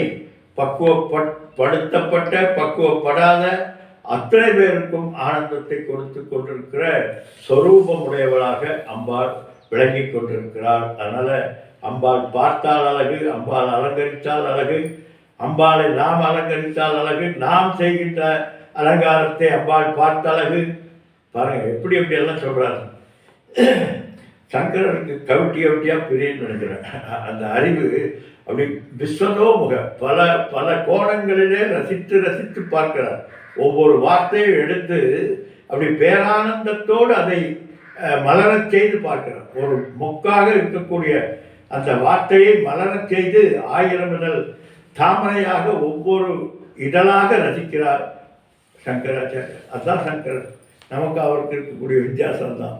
பக்குவப்படுத்தப்பட்ட பக்குவப்படாத அத்தனை பேருக்கும் ஆனந்தத்தை கொடுத்து கொண்டிருக்கிற சொரூபமுடையவளாக அம்பாள் விளங்கி கொண்டிருக்கிறாள். அதனால் அம்பாள் பார்த்தால் அழகு, அம்பாள் அலங்கரித்தால் அழகு, அம்பாளை நாம் அலங்கரித்தால் அழகு, நாம் செய்கின்ற அலங்காரத்தை அம்பாள் பார்த்த அழகு. பாருங்கள் எப்படி எல்லாம் சொல்கிறாரு. சங்கரனுக்கு கவிட்டியாக பிரின்னு நினைக்கிறேன். அந்த அறிவு அப்படி விஸ்வதோமுக பல கோணங்களிலே ரசித்து பார்க்கிறார். ஒவ்வொரு வார்த்தையும் எடுத்து அப்படி பேரானந்தத்தோடு அதை மலரச் செய்து பார்க்கிறார். ஒரு மொக்காக இருக்கக்கூடிய அந்த வார்த்தையை மலரச் செய்து 1000 இதழ் தாமரையாக ஒவ்வொரு இதழாக ரசிக்கிறார் சங்கராச்சாரியர். அதுதான் சங்கரர். நமக்கு அவருக்கு இருக்கக்கூடிய வித்தியாசம்தான்.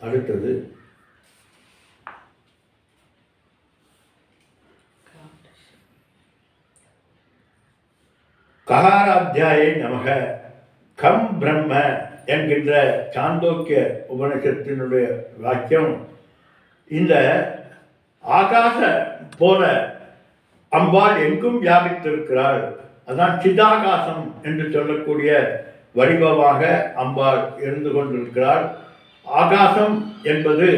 அடுத்தது ககாராத்தியாயை நமக கம் பிரம்ம என்கின்ற சாந்தோக்கிய உபனிஷத்தினுடைய வாக்கியம் இந்த ஆகாச போல அம்பாள் எங்கும் வியாபித்திருக்கிறாள். அதான் சிதாகாசம் என்று சொல்லக்கூடிய வடிவமாக அம்பாள் இருந்து கொண்டிருக்கிறாள். ஆகாசம் என்பது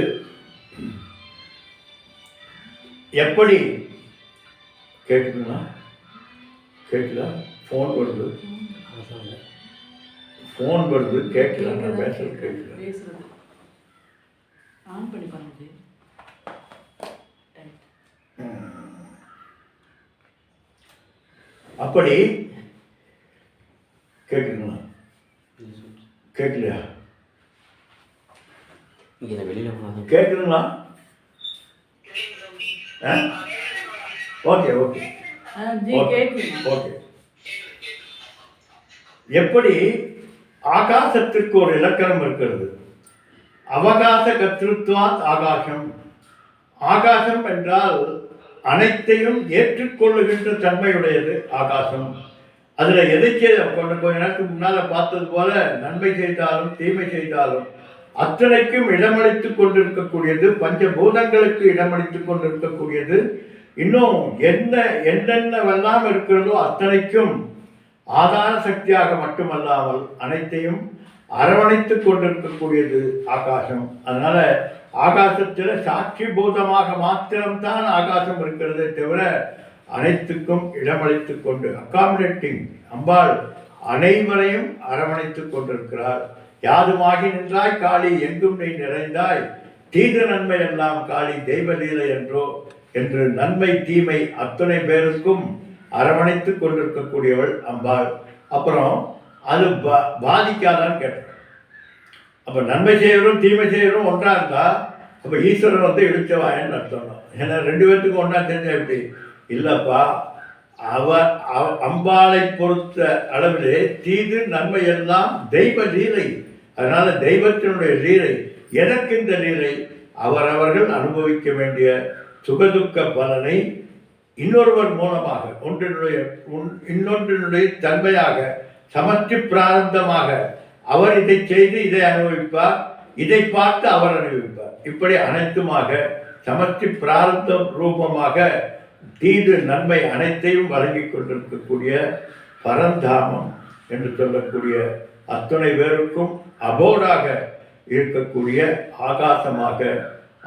எப்படி கேட்குதுங்களா? கேட்குதா? ஃபோன் வருது கேட்கல. நான் பேசுறது கேட்கல. அப்படி கேட்குதுங்களா? கேட்கலையா? கேட்குதுங்களா? Okay okay okay. எப்படி ஆகாசத்திற்கு ஒரு இலக்கணம் இருக்கிறது, அவகாச கர்த்திருத்வாத் ஆகாசம். ஆகாசம் என்றால் அனைத்தையும் ஏற்றுக்கொள்ளுகின்ற தன்மையுடையது ஆகாசம். அதில் எதை கொஞ்ச நேரத்துக்கு முன்னால் பார்த்தது போல நன்மை செய்தாலும் தீமை செய்தாலும் அத்தனைக்கும் இடமளித்துக் கொண்டிருக்கக்கூடியது, பஞ்சபூதங்களுக்கு இடமளித்துக் கொண்டிருக்கக்கூடியது. இன்னும் என்னென்னவெல்லாம் இருக்கிறதோ அத்தனைக்கும் ஆதார சக்தியாக மட்டுமல்லாமல் அனைத்தையும் அரவணைத்துக் கொண்டிருக்கக்கூடியது ஆகாசம். அதனால ஆகாசத்தில் சாட்சி பூதமாக மாத்திரம்தான் ஆகாசம் இருக்கிறதே தவிர அனைத்துக்கும் இடமளித்துக் கொண்டு அகாமடேட்டிங் அம்பாள் அனைவரையும் அரவணைத்துக் கொண்டிருக்கிறார். யாதுமாகி நின்றாய் காளி எங்கும் நீ நிறைந்தாய், தீது நன்மை எல்லாம் காளி தெய்வலீலை என்றோ என்று நன்மை தீமை அத்தனை பேருக்கும் அரவணைத்துக் கொண்டிருக்கக்கூடியவள் அம்பாள். அப்புறம் அது பாதிக்காதான்னு கேட்டேன். அப்போ நன்மை செய்யறோம் தீமை செய்யறோம் ஒன்றா இருந்தா அப்போ ஈஸ்வரன் வந்து இழுச்சவாயன்னு அர்த்தம். ஏன்னா ரெண்டு பேர்த்துக்கும் ஒன்றா தெரிஞ்ச எப்படி இல்லைப்பா, அம்பாளை பொறுத்த அளவிலே தீது நன்மை எல்லாம் தெய்வ லீலை. அதனால தெய்வத்தினுடைய லீலை. எனக்கு இந்த லீலை அவரவர்கள் அனுபவிக்க வேண்டிய சுகதுக்க பலனை இன்னொருவர் மூலமாக இன்னொன்றினுடைய தன்மையாக சமஷ்டி பிராரந்தமாக அவர் இதை செய்து இதை அனுபவிப்பார், இதை பார்த்து அவர் அனுபவிப்பார். இப்படி அனைத்துமாக சமஷ்டி பிராரந்த ரூபமாக தீது நன்மை அனைத்தையும் வழங்கி கொண்டிருக்கக்கூடிய பரந்தாமம் என்று சொல்லக்கூடிய அத்தனை பேருக்கும் அபோடாக இருக்கக்கூடிய ஆகாசமாக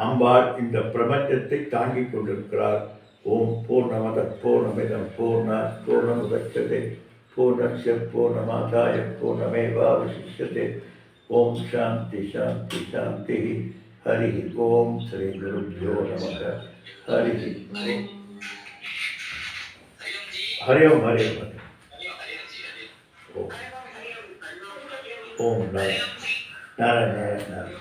அம்பாள் இந்த பிரபஞ்சத்தை தாங்கிக் கொண்டிருக்கிறார். ஓம் பூர்ணமத பூர்ணமிதம் பூர்ணமுதச்சதே பூர்ணஸ்ய பூர்ணமாதாய பூர்ணமேவாவசிஷ்யதே. ஓம் சாந்தி சாந்தி சாந்தி. ஹரி ஓம் ஸ்ரீ குருப்யோ நமக. ஹரி ஹரி ஓம் ஹரி ஓம். ஓம் நாராயண நாராயண நாராயண.